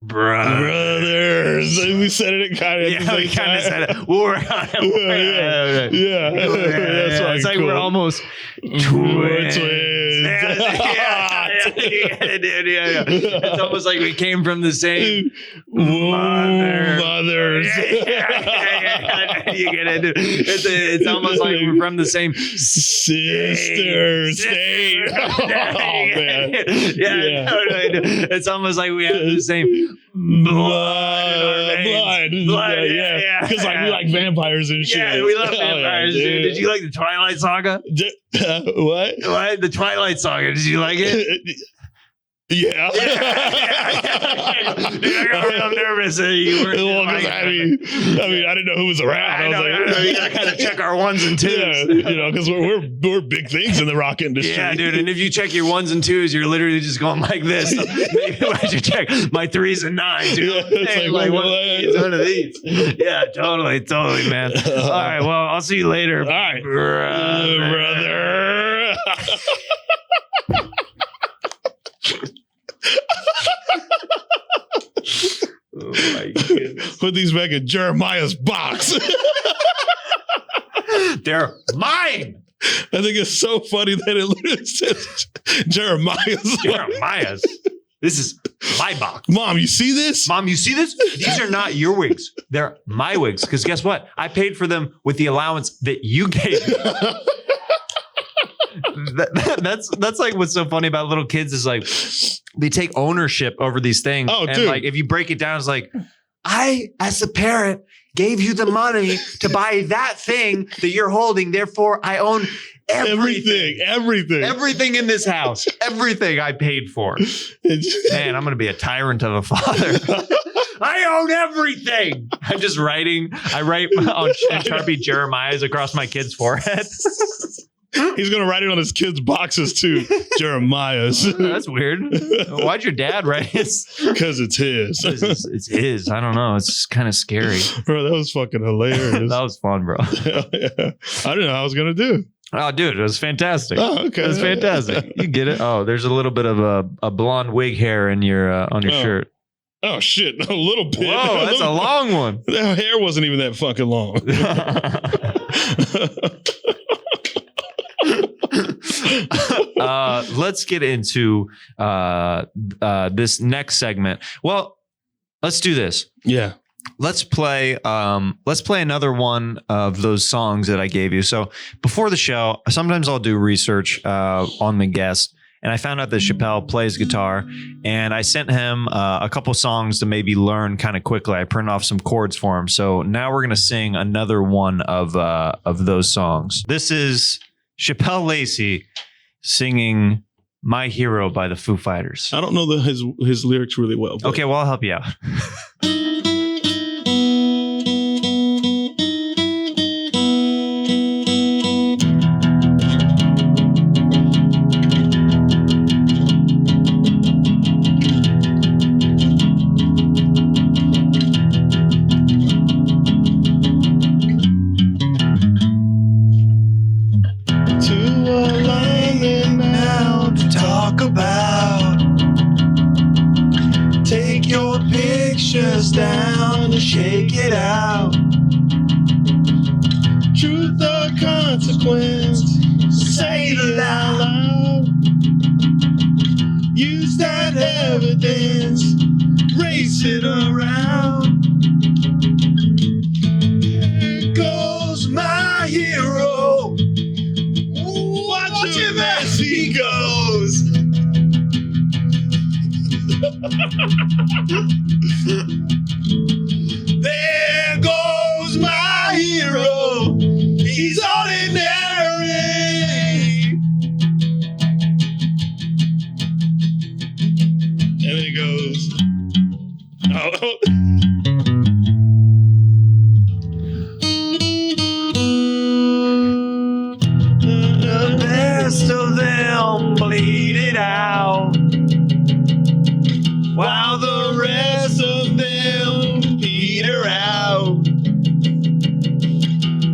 Brothers. We said it kind of. Yeah, we kind of said it. We'll work on it. Yeah. It's like we're almost twins. Yeah. It's almost like we came from the same mothers. You get it. It's almost like we're from the same sister state. Oh man. Yeah. It's almost like we have the same. Blood. Yeah. Because like we like vampires and shit. Yeah, we love vampires, dude. Did you like the Twilight Saga? What? The Twilight Saga. Did you like it? Yeah. Dude, I got real nervous that you weren't. Well, I didn't know who was around. I know. We gotta kind of check our ones and twos. Yeah, because we're big things in the rock industry. Yeah, dude. And if you check your ones and twos, you're literally just going like this. So maybe why don't you check my 3s and 9s? Dude. Yeah, it's like one of these. Yeah, totally, man. All right, well, I'll see you later. All right, brother. Oh my goodness. Put these back in Jeremiah's box. They're mine. I think it's so funny that it literally says Jeremiah's. This is my box. Mom, you see this? Mom, you see this? These are not your wigs. They're my wigs. Because guess what? I paid for them with the allowance that you gave me. That's like what's so funny about little kids is like they take ownership over these things. Oh, and dude. Like if you break it down, it's like I, as a parent, gave you the money to buy that thing that you're holding. Therefore, I own everything in this house. Everything I paid for. Man, I'm gonna be a tyrant of a father. I own everything. I'm just writing. I write on Sharpie Jeremiah's across my kid's forehead. He's going to write it on his kids' boxes too. Jeremiah's. That's weird. Why'd your dad write his? Because it's his. It's his. I don't know. It's kind of scary. Bro, that was fucking hilarious. That was fun, bro. Yeah. I didn't know how I was going to do. Oh, dude, it was fantastic. Oh, okay. It was fantastic. You get it? Oh, there's a little bit of a blonde wig hair in your on your shirt. Oh, shit. A little bit. Whoa, that's a long one. That hair wasn't even that fucking long. let's get into this next segment. Well, let's do this. Yeah. Let's play another one of those songs that I gave you. So before the show, sometimes I'll do research on the guest, and I found out that Shapel plays guitar, and I sent him a couple songs to maybe learn kind of quickly. I printed off some chords for him. So now we're gonna sing another one of those songs. This is Shapel Lacey singing "My Hero" by the Foo Fighters. I don't know his lyrics really well. But. Okay, well, I'll help you out. Down and shake it out. Truth or consequence, say it out loud. Use that evidence, race it around. Here goes my hero. Watch him as he goes. There goes my hero. He's ordinary. And then he goes, oh. The best of them bleed it out, while the rest of them peter out.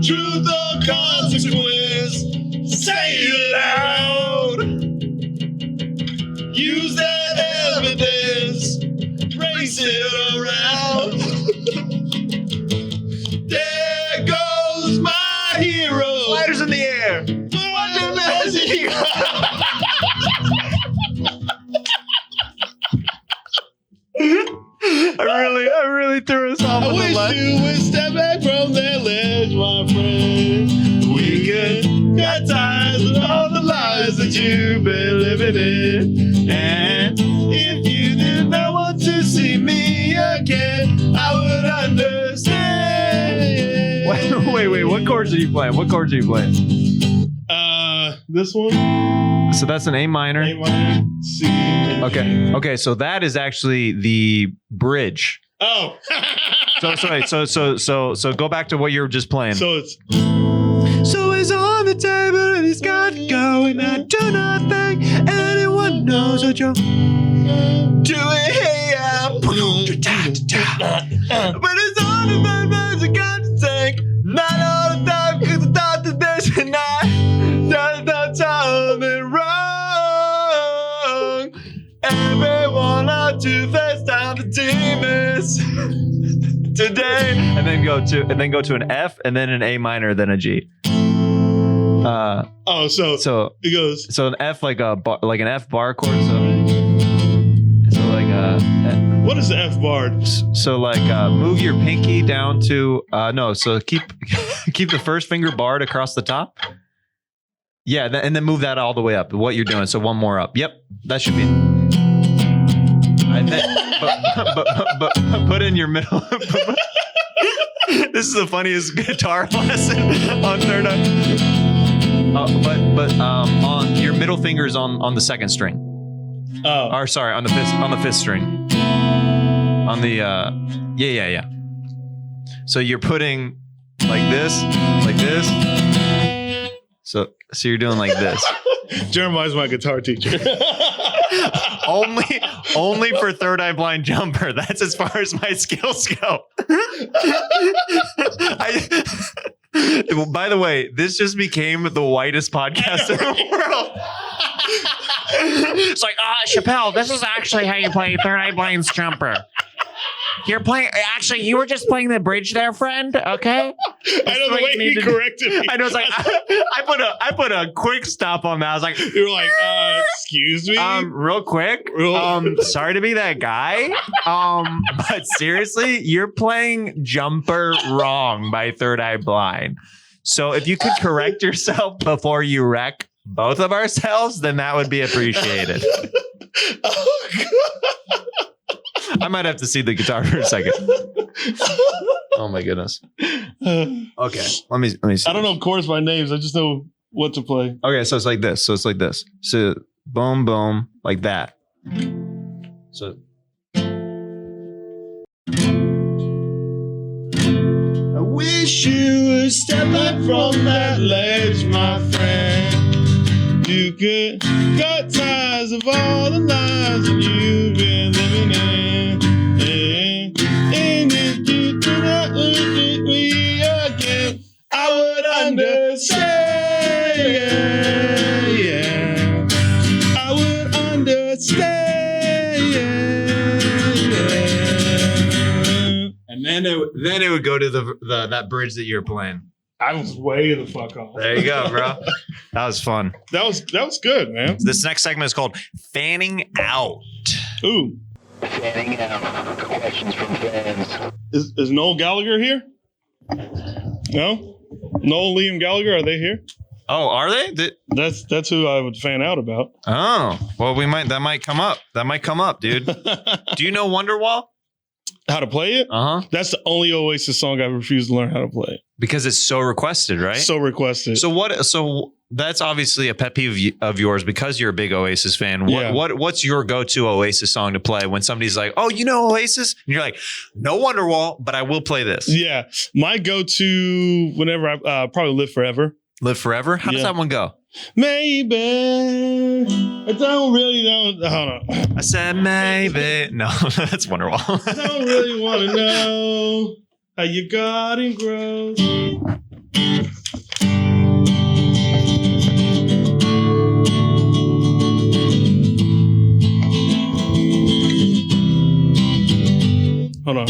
Truth or consequence, say it loud. Use that evidence, race it around. There goes my hero. Sliders in the air. Watch him as he goes. I really threw us off. I wish you would step back from that ledge, my friend. We could cut ties with all the lies that you've been living in. And if you did not want to see me again, I would understand. Wait. What chords are you playing? This one. So that's an A minor. A minor, C. Okay. So that is actually the bridge. Oh. So go back to what you were just playing. So it's. So he's on the table and he's got to go, and I do not think anyone knows what you're doing here. But it's on the table and he's got to take. Not all the time, cause I thought that there's a night. Don't tell me wrong. Everyone ought to face down the demons today. And then go to an F, and then an A minor, then a G. So it goes. So an F like an F bar chord. So like what is the F bar? So like move your pinky down to no. So keep the first finger barred across the top. Yeah, and then move that all the way up. What you're doing. So one more up. Yep, that should be it. But put in your middle. This is the funniest guitar lesson on third eye. But on your middle fingers on the second string. Oh. Or sorry, on the fifth string. On the yeah. So you're putting like this. So you're doing like this. Jeremiah's my guitar teacher. only for Third Eye Blind Jumper. That's as far as my skills go. By the way, this just became the whitest podcast in the world. It's like, Shapel, this is actually how you play Third Eye Blind's Jumper. You're playing. Actually, you were just playing the bridge there, friend. Okay. I know the way he corrected me. I know. It's like I put a quick stop on that. I was like, you were like, excuse me, real quick. Sorry to be that guy. But seriously, you're playing Jumper wrong by Third Eye Blind. So if you could correct yourself before you wreck both of ourselves, then that would be appreciated. Oh, God. I might have to see the guitar for a second. Oh my goodness. Okay, let me see. I don't know chords by names. I just know what to play. Okay, so it's like this. So boom, boom, like that. So. I wish you would step back from that ledge, my friend. You could cut ties of all the lives that you've been living in. And if you do not look at me again, I would understand. Yeah. I would understand. And then it would go to the that bridge that you're playing. I was way the fuck off. There you go, bro. That was fun. That was good, man. This next segment is called Fanning Out. Ooh. Fanning out. Questions from fans. Is Noel Gallagher here? No? Noel, Liam Gallagher, are they here? Oh, are they? That's who I would fan out about. Oh, well, that might come up. That might come up, dude. Do you know Wonderwall? How to play it? Uh-huh. That's the only Oasis song I've refused to learn how to play. Because it's so requested, right? So requested. So that's obviously a pet peeve of yours because you're a big Oasis fan. What's your go-to Oasis song to play when somebody's like, oh, you know Oasis? And you're like, no Wonderwall, but I will play this. Yeah. My go-to whenever I probably Live Forever. Live Forever? How does that one go? Maybe I don't really know. Hold on. I said maybe. No, that's Wonderwall. I don't really want to know how your garden grows. Hold on.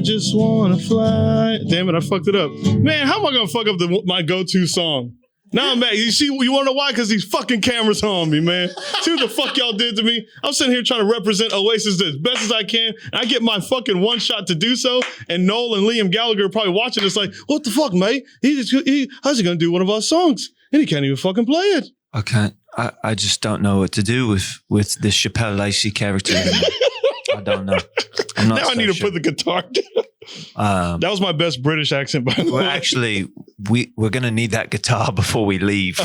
Just wanna fly. Damn it, I fucked it up. Man, how am I gonna fuck up my go-to song? Now I'm mad. You wanna know why? Because these fucking cameras on me, man. See what the fuck y'all did to me? I'm sitting here trying to represent Oasis as best as I can. And I get my fucking one shot to do so. And Noel and Liam Gallagher are probably watching this like, what the fuck, mate? How's he gonna do one of our songs? And he can't even fucking play it. I can't. I just don't know what to do with this Shapel Lacey character. I don't know. Now I need to put the guitar down. That was my best British accent, by the way. Well, actually, we're going to need that guitar before we leave.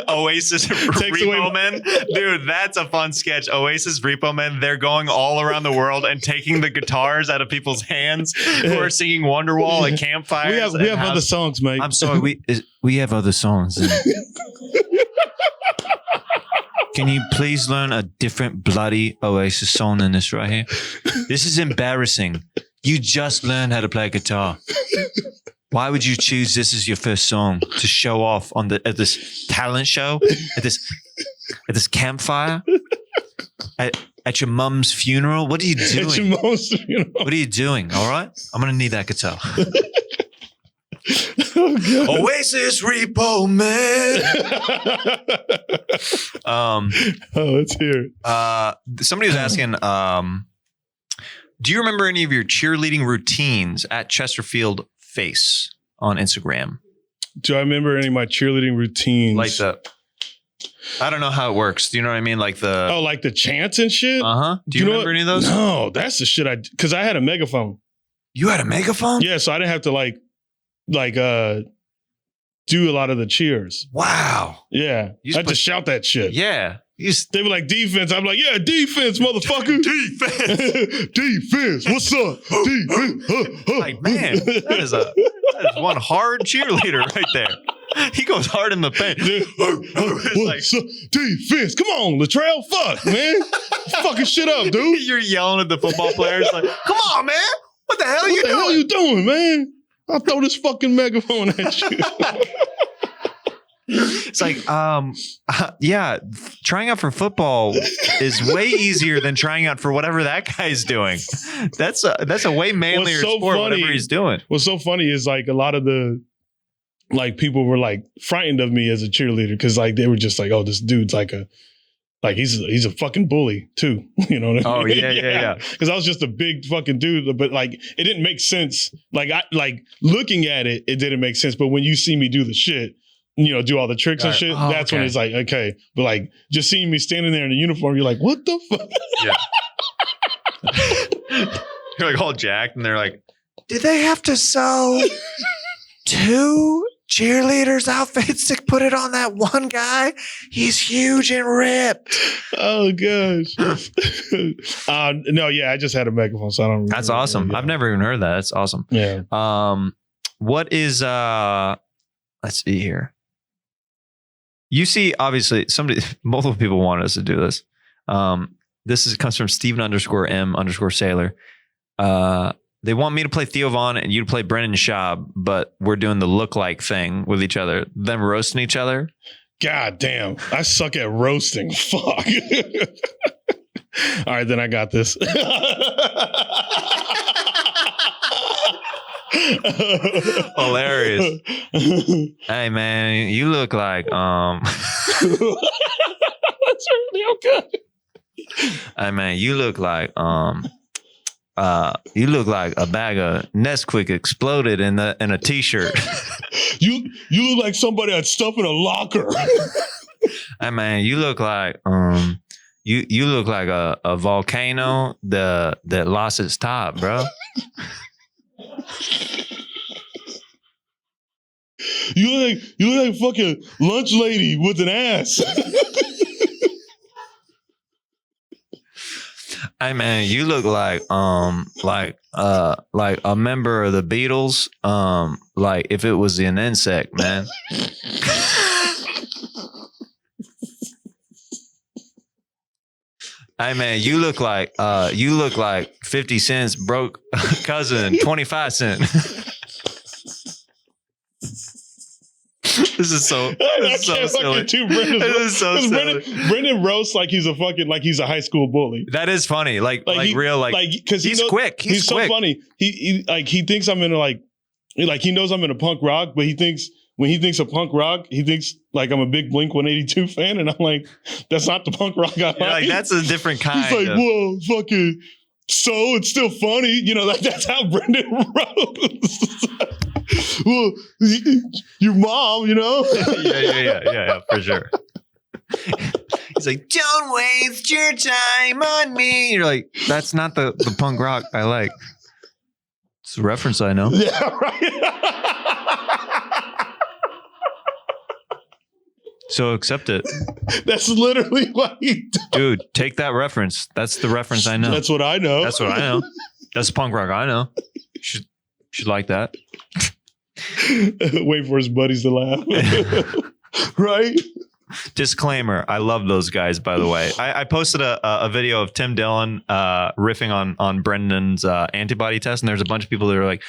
Oasis Repo Men. Dude, that's a fun sketch. Oasis Repo Men, they're going all around the world and taking the guitars out of people's hands who are singing Wonderwall at campfires. We have other songs, mate. I'm sorry, we have other songs. Can you please learn a different bloody Oasis song than this right here? This is embarrassing. You just learned how to play guitar. Why would you choose this as your first song to show off at this talent show, at this campfire, at your mum's funeral? What are you doing? At your mom's funeral. What are you doing? All right, I'm gonna need that guitar. Oh, Oasis Repo Man. Let's hear it. Somebody was asking, do you remember any of your cheerleading routines at Chesterfield Face on Instagram? Do I remember any of my cheerleading routines? Like I don't know how it works. Do you know what I mean? Like the chants and shit? Uh-huh. Do you remember any of those? No, that's the shit because I had a megaphone. You had a megaphone? Yeah, so I didn't have to do a lot of the cheers. Wow. Yeah. I had to shout that shit. Yeah. They were like, defense. I'm like, yeah, defense, motherfucker. Defense. Defense. What's up? Defense. Like, man, that is one hard cheerleader right there. He goes hard in the paint. What's up? Defense. Come on, Latrell. Fuck, man. Fucking shit up, dude. You're yelling at the football players like, come on, man. What the hell are you doing, man? I'll throw this fucking megaphone at you. It's like, yeah, trying out for football is way easier than trying out for whatever that guy's doing. That's a way manlier sport, whatever he's doing. What's so funny is like a lot of the people were like frightened of me as a cheerleader because like they were just like, oh, this dude's he's a fucking bully too. You know what I mean? Oh yeah. Because I was just a big fucking dude, but like it didn't make sense. Like looking at it, it didn't make sense. But when you see me do the shit, do all the tricks and shit, that's when it's like, okay. But like just seeing me standing there in a uniform, you're like, what the fuck? Yeah. You're like all jacked and they're like, did they have to sew 2 cheerleaders' outfits to put it on that one guy? He's huge and ripped. Oh gosh. No, yeah, I just had a megaphone, so I don't remember. That's awesome. I've never even heard that. That's awesome. Yeah. What is let's see here. You see, obviously, multiple people wanted us to do this. This comes from Steven_M_Sailor. They want me to play Theo Vaughn and you to play Brendan Schaub, but we're doing the look-like thing with each other, them roasting each other. God damn, I suck at roasting. Fuck. All right, then I got this. Hilarious. Hey man, you look like That's really good. Hey man, you look like a bag of Nesquik exploded in a t-shirt. You look like somebody had stuff in a locker. Hey man, you look like you look like a volcano that lost its top, bro. You look like fucking lunch lady with an ass. Hey man, you look like a member of the Beatles, like if it was an insect, man. Hey man, you look like 50 Cent's broke cousin, 25 Cent. This is so silly. Brendan roasts like he's a high school bully. That is funny. Because he's quick. He's so funny. He thinks I'm into he knows I'm into punk rock, but when he thinks of punk rock, he thinks like I'm a big Blink-182 fan, and I'm like, that's not the punk rock I like. That's a different kind. He's like, whoa, fucking. So it's still funny, that's how Brendan roasts. Well, your mom, yeah, for sure. He's like, don't waste your time on me. You're like, that's not the punk rock I like. It's a reference I know. Yeah, right. So accept it. That's literally what he does. Dude, take that reference. That's the reference I know. That's what I know. That's what I know. That's punk rock I know. Should like that. Wait for his buddies to laugh. Right? Disclaimer, I love those guys, by the way. I posted a video of Tim Dillon riffing on Brendan's antibody test, and there's a bunch of people that are like,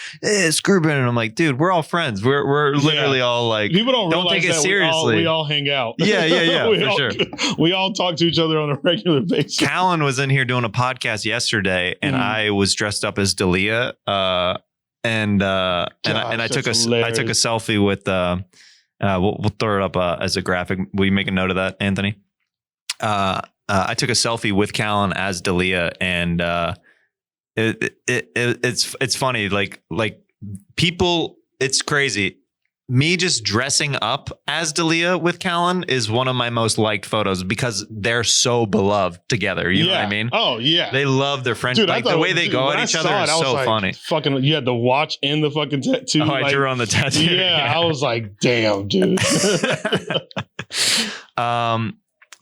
screw Brendan. I'm like, dude, we're all friends. We're literally all like, people don't take it seriously. We all hang out. Yeah, for sure. We all talk to each other on a regular basis. Callan was in here doing a podcast yesterday, and I was dressed up as Dalia, and I took a selfie with we'll throw it up as a graphic. Will you make a note of that, Anthony? I took a selfie with Callan as Dalia, and it's funny. Like people, it's crazy. Me just dressing up as Dalia with Callan is one of my most liked photos because they're so beloved together. You know what I mean? Oh yeah, they love their friendship. Like the way they go at each other is so funny. Fucking, you had the watch and the fucking tattoo. Oh, I drew on the tattoo. Yeah, I was like, damn, dude.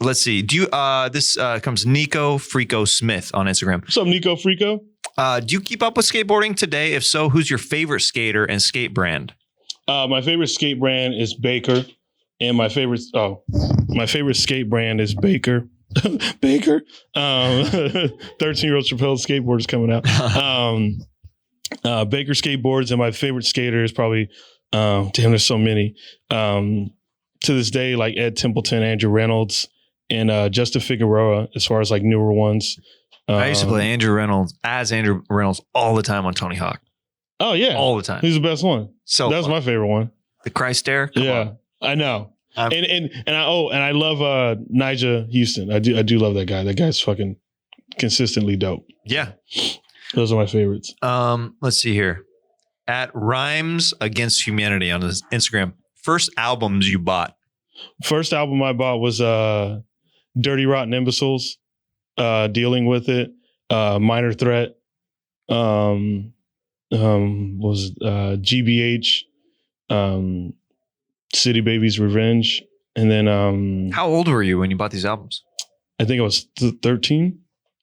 let's see. Do you this comes Nico Freako Smith on Instagram. What's up, Nico Freako? Do you keep up with skateboarding today? If so, who's your favorite skater and skate brand? My favorite skate brand is Baker, and my favorite skate brand is Baker. Baker. 13-year-old Shapel skateboard is coming out. Baker skateboards, and my favorite skater is probably there's so many. To this day, like Ed Templeton, Andrew Reynolds, and Justin Figueroa, as far as like newer ones. I used to play Andrew Reynolds all the time on Tony Hawk. Oh yeah, all the time. He's the best one. So that's my favorite one. The Christ Stare. Come on. I know. And I love Nija Houston. I do love that guy. That guy's fucking consistently dope. Yeah, those are my favorites. Let's see here. At Rhymes Against Humanity on his Instagram. First albums you bought. First album I bought was Dirty Rotten Imbeciles. Dealing with it. Minor Threat. Was GBH. City Baby's Revenge. And then how old were you when you bought these albums? I think I was 13.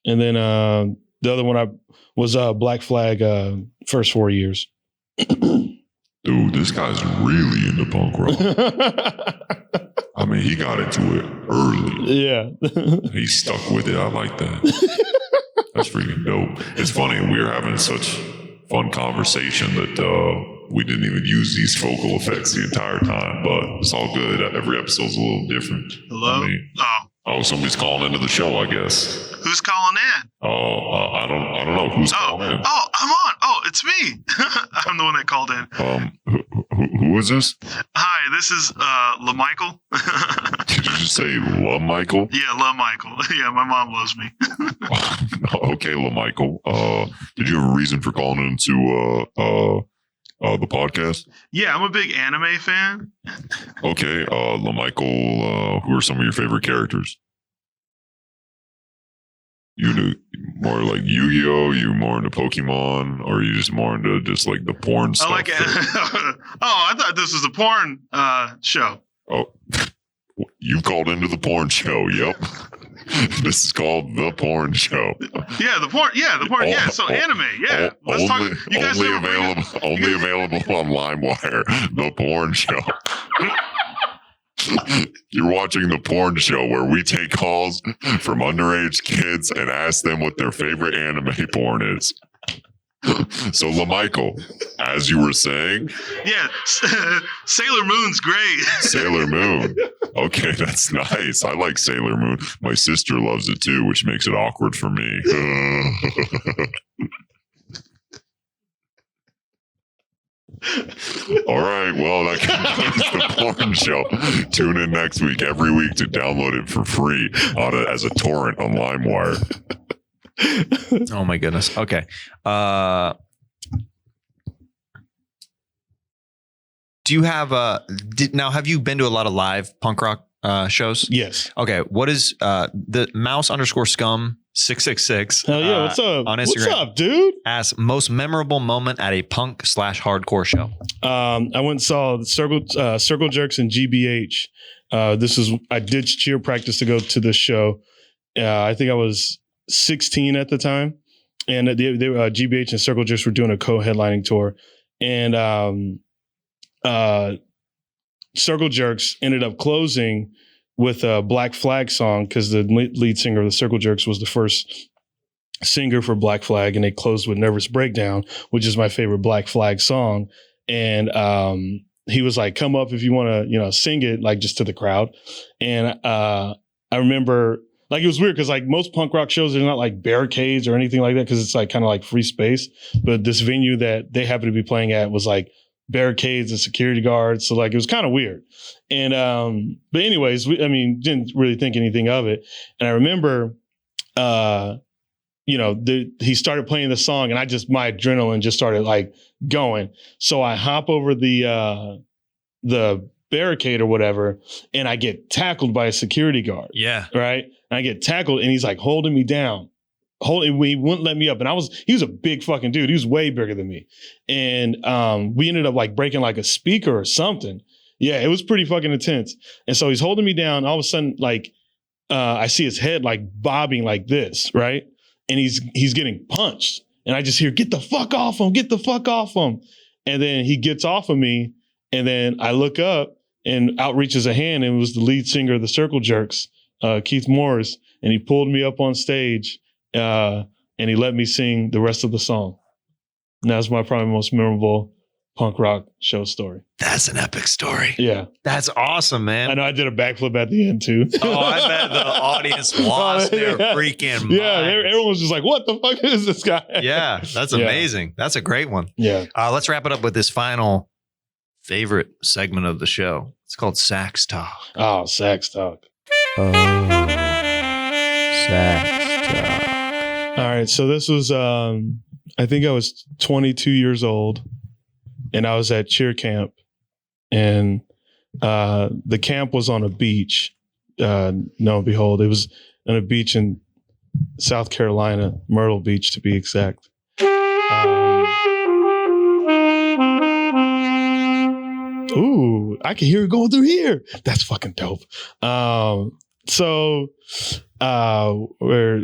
And then the other one was Black Flag, first 4 years. Dude, this guy's really into punk rock. I mean, he got into it early. Yeah. He stuck with it. I like that. That's freaking dope. It's funny. We were having such fun conversation that we didn't even use these vocal effects the entire time, but it's all good. Every episode's a little different. Hello? I mean, somebody's calling into the show, I guess. Who's calling in? I don't know who's calling in. Oh, I'm on. Oh, it's me. I'm the one that called in. Who is this? Hi, this is LaMichael. Did you just say LaMichael? Yeah, LaMichael. Yeah, my mom loves me. Okay, LaMichael. Did you have a reason for calling into the podcast? Yeah, I'm a big anime fan. Okay, LaMichael, who are some of your favorite characters? You do more like Yu-Gi-Oh? You more into Pokemon? Or are you just more into just like the porn stuff? I like it. I thought this was a porn show. Oh, you've called into the porn show. Yep. This is called The Porn Show. Yeah, the porn. Yeah, the porn. Yeah, so anime. Yeah, let's talk. You guys only available on LimeWire. The Porn Show. You're watching The Porn Show, where we take calls from underage kids and ask them what their favorite anime porn is. So, LaMichael, as you were saying, yeah, Sailor Moon's great. Sailor Moon. Okay, that's nice. I like Sailor Moon. My sister loves it too, which makes it awkward for me. All right, well, that concludes The Porn Show. Tune in next week, every week, to download it for free as a torrent on LimeWire. Oh my goodness. Okay. Do you have now have you been to a lot of live punk rock shows? Yes. Okay. What is the mouse_scum 666? Hell yeah, what's up? On Instagram. What's up, dude? Asks most memorable moment at a punk/hardcore show. I went and saw Circle Jerks and GBH. I ditched cheer practice to go to this show. I think I was 16 at the time, and GBH and Circle Jerks were doing a co-headlining tour, and Circle Jerks ended up closing with a Black Flag song, because the lead singer of the Circle Jerks was the first singer for Black Flag, and they closed with Nervous Breakdown, which is my favorite Black Flag song. And he was like, come up if you want to, sing it, like, just to the crowd. And I remember, like, it was weird because, like, most punk rock shows, there's not like barricades or anything like that, because it's like kind of like free space. But this venue that they happened to be playing at was like barricades and security guards. So, like, it was kind of weird. And but anyways, didn't really think anything of it. And I remember he started playing the song, and my adrenaline just started like going. So I hop over the barricade or whatever, and I get tackled by a security guard. Yeah. Right. And I get tackled, and he's like holding me down. He wouldn't let me up. And he was a big fucking dude. He was way bigger than me. And we ended up like breaking like a speaker or something. Yeah, it was pretty fucking intense. And so he's holding me down. All of a sudden, like, I see his head like bobbing like this, right? And he's getting punched. And I just hear, get the fuck off him, get the fuck off him. And then he gets off of me. And then I look up and out reaches a hand, and it was the lead singer of the Circle Jerks, Keith Morris. And he pulled me up on stage and he let me sing the rest of the song. And that's my probably most memorable punk rock show story. That's an epic story. Yeah. That's awesome, man. I know I did a backflip at the end too. Oh, I bet the audience lost their freaking minds. Yeah, everyone was just like, what the fuck is this guy? Yeah, that's amazing. That's a great one. Yeah. Let's wrap it up with this final favorite segment of the show. It's called Sax Talk. Oh, Sax Talk. Oh, Sax Talk. All right, so this was, I think I was 22 years old, and I was at cheer camp, and the camp was on a beach. No, behold, it was on a beach in South Carolina, Myrtle Beach to be exact. Ooh, I can hear it going through here. That's fucking dope. So we're,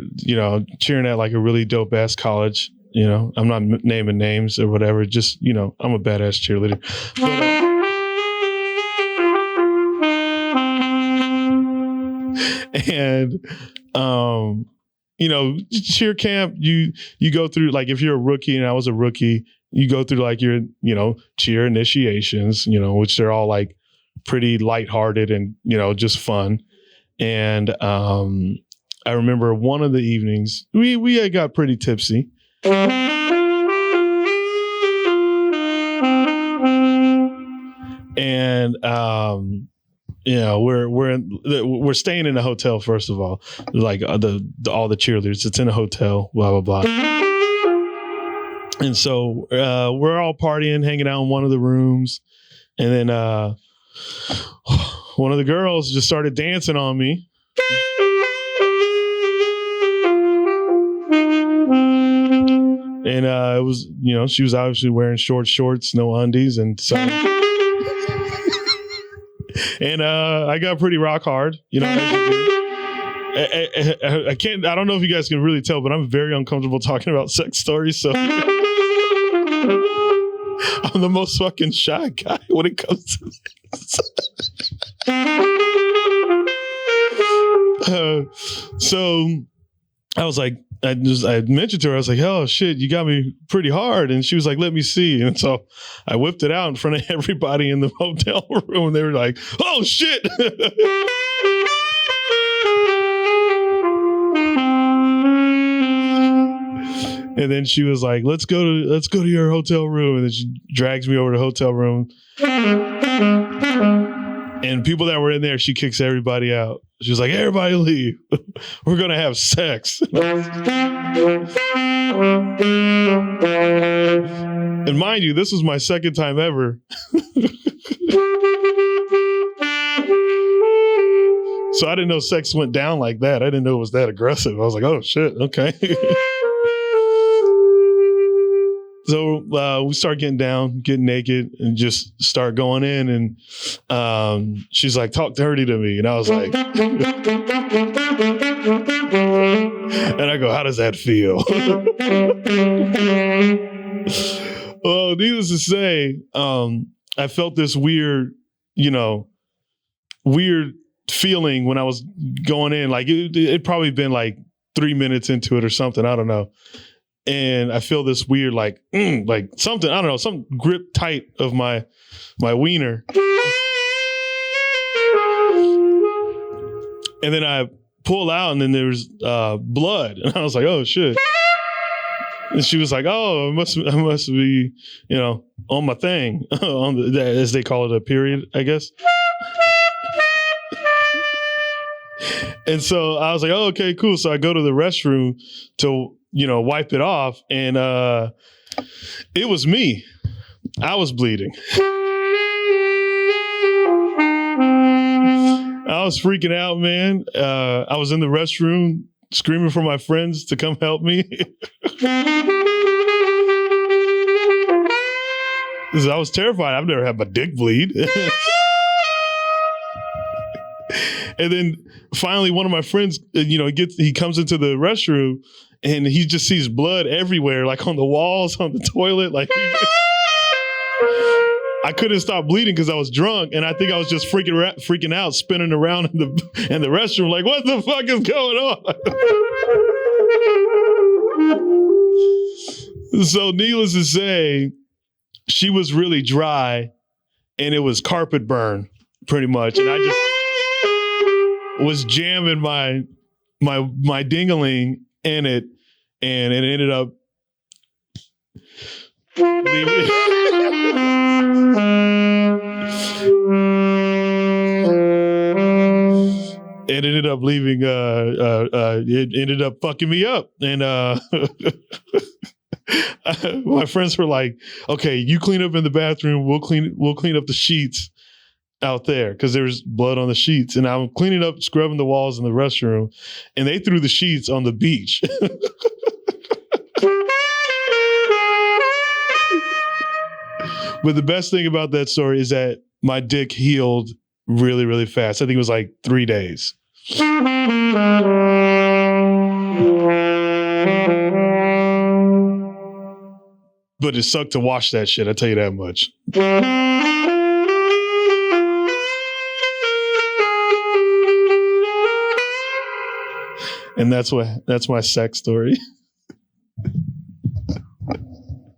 cheering at like a really dope ass college. I'm not naming names or whatever. Just, I'm a badass cheerleader. But, cheer camp, you go through, like, if you're a rookie, and I was a rookie, you go through like your, cheer initiations, which they're all like pretty lighthearted and, just fun. And I remember one of the evenings, we had got pretty tipsy. And we're staying in a hotel, first of all, like all the cheerleaders. It's in a hotel, blah blah blah. And so we're all partying, hanging out in one of the rooms, and then one of the girls just started dancing on me. And it was, she was obviously wearing short shorts, no undies, and so. And I got pretty rock hard, I can't. I don't know if you guys can really tell, but I'm very uncomfortable talking about sex stories. So I'm the most fucking shy guy when it comes to this. So I was like, I mentioned to her, I was like, oh shit, you got me pretty hard. And she was like, let me see. And so I whipped it out in front of everybody in the hotel room. And they were like, oh shit. And then she was like, let's go to your hotel room. And then she drags me over to the hotel room. And people that were in there, she kicks everybody out. She was like, everybody leave. We're going to have sex. And mind you, this was my second time ever. So I didn't know sex went down like that. I didn't know it was that aggressive. I was like, oh shit, okay. So we start getting down, getting naked, and just start going in. And she's like, talk dirty to me. And I was like, and I go, how does that feel? Well, needless to say, I felt this weird feeling when I was going in. Like it'd probably been like 3 minutes into it or something. I don't know. And I feel this weird, like something, I don't know, some grip tight of my wiener. And then I pull out, and then there was blood. And I was like, oh shit. And she was like, oh, I must be, on my thing, on the, as they call it, a period, I guess. And so I was like, oh, okay, cool. So I go to the restroom to, wipe it off. And it was me. I was bleeding. I was freaking out, man. I was in the restroom screaming for my friends to come help me. I was terrified. I've never had my dick bleed. And then finally, one of my friends, he comes into the restroom and he just sees blood everywhere, like on the walls, on the toilet. Like I couldn't stop bleeding because I was drunk, and I think I was just freaking out, spinning around in the restroom, like, what the fuck is going on? So, needless to say, she was really dry, and it was carpet burn, pretty much, and I just was jamming my ding-a-ling in it, and it ended up leaving. It ended up leaving. It ended up fucking me up, and my friends were like, "Okay, you clean up in the bathroom. We'll clean up the sheets out there because there's blood on the sheets." And I'm cleaning up, scrubbing the walls in the restroom, and they threw the sheets on the beach. But the best thing about that story is that my dick healed really, really fast. I think it was like 3 days. But it sucked to wash that shit, I tell you that much. And that's my sex story.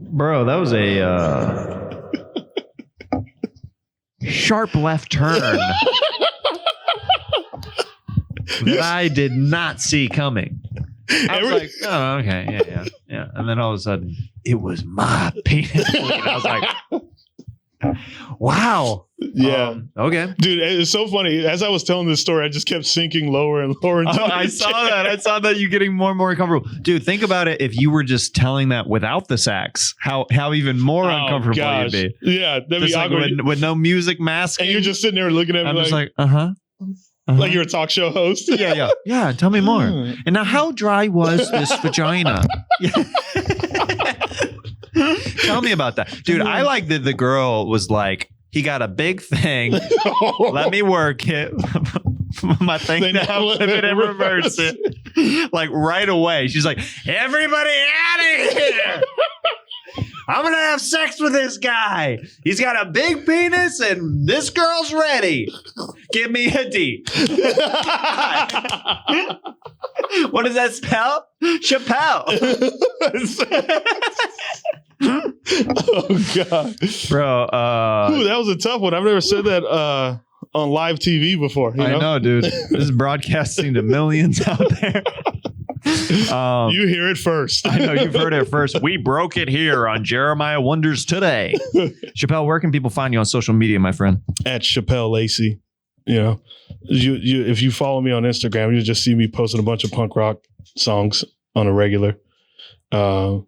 Bro, that was a sharp left turn that I did not see coming. I was like, oh, okay, yeah. And then all of a sudden, it was my penis. I was like, wow. Yeah. Okay. Dude, it's so funny. As I was telling this story, I just kept sinking lower and lower. I saw that. I saw that you getting more and more uncomfortable. Dude, think about it. If you were just telling that without the sax, how even more uncomfortable you'd be. Yeah. That'd be like awkward. with no music masking. And you're just sitting there looking at me. I'm just like, uh-huh. Like you're a talk show host. Yeah. Tell me more. And now, how dry was this vagina? Tell me about that, dude. I like that the girl was like, he got a big thing. Let me work it. My thing now, flip it and reverse it. Like right away, she's like, everybody out of here. I'm going to have sex with this guy. He's got a big penis and this girl's ready. Give me a D. What does that spell? Chappelle. Oh, God. Bro. Ooh, that was a tough one. I've never said that on live TV before. I know, dude. This is broadcasting to millions out there. You hear it first. I know you've heard it first. We broke it here on Jeremiah Wonders Today. Chappelle, where can people find you on social media, my friend? At Shapel Lacey. You if you follow me on Instagram, you'll just see me posting a bunch of punk rock songs on a regular. And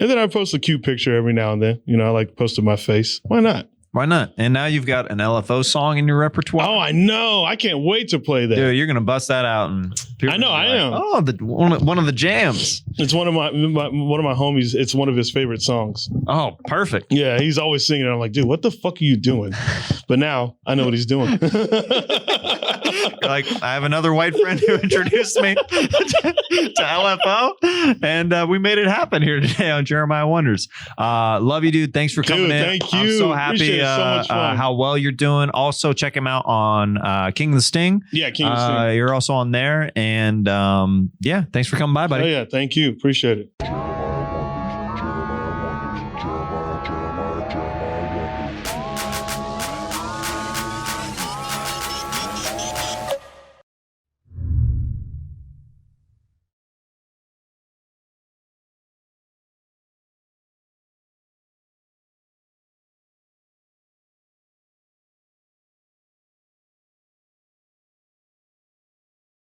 then I post a cute picture every now and then. I like posting my face. Why not? Why not? And now you've got an LFO song in your repertoire. Oh, I know. I can't wait to play that. Dude, you're gonna bust that out, and I know. I am. Oh, one of the jams. It's one of my homies. It's one of his favorite songs. Oh, perfect. Yeah, he's always singing it. I'm like, dude, what the fuck are you doing? But now I know what he's doing. Like, I have another white friend who introduced me to LFO, and we made it happen here today on Jeremiah Wonders. Love you, dude. Thanks for coming in. Thank you. I'm so happy so much fun. how well you're doing. Also, check him out on King of the Sting. Yeah, King of the Sting. You're also on there. And thanks for coming by, buddy. Oh, yeah. Thank you. Appreciate it.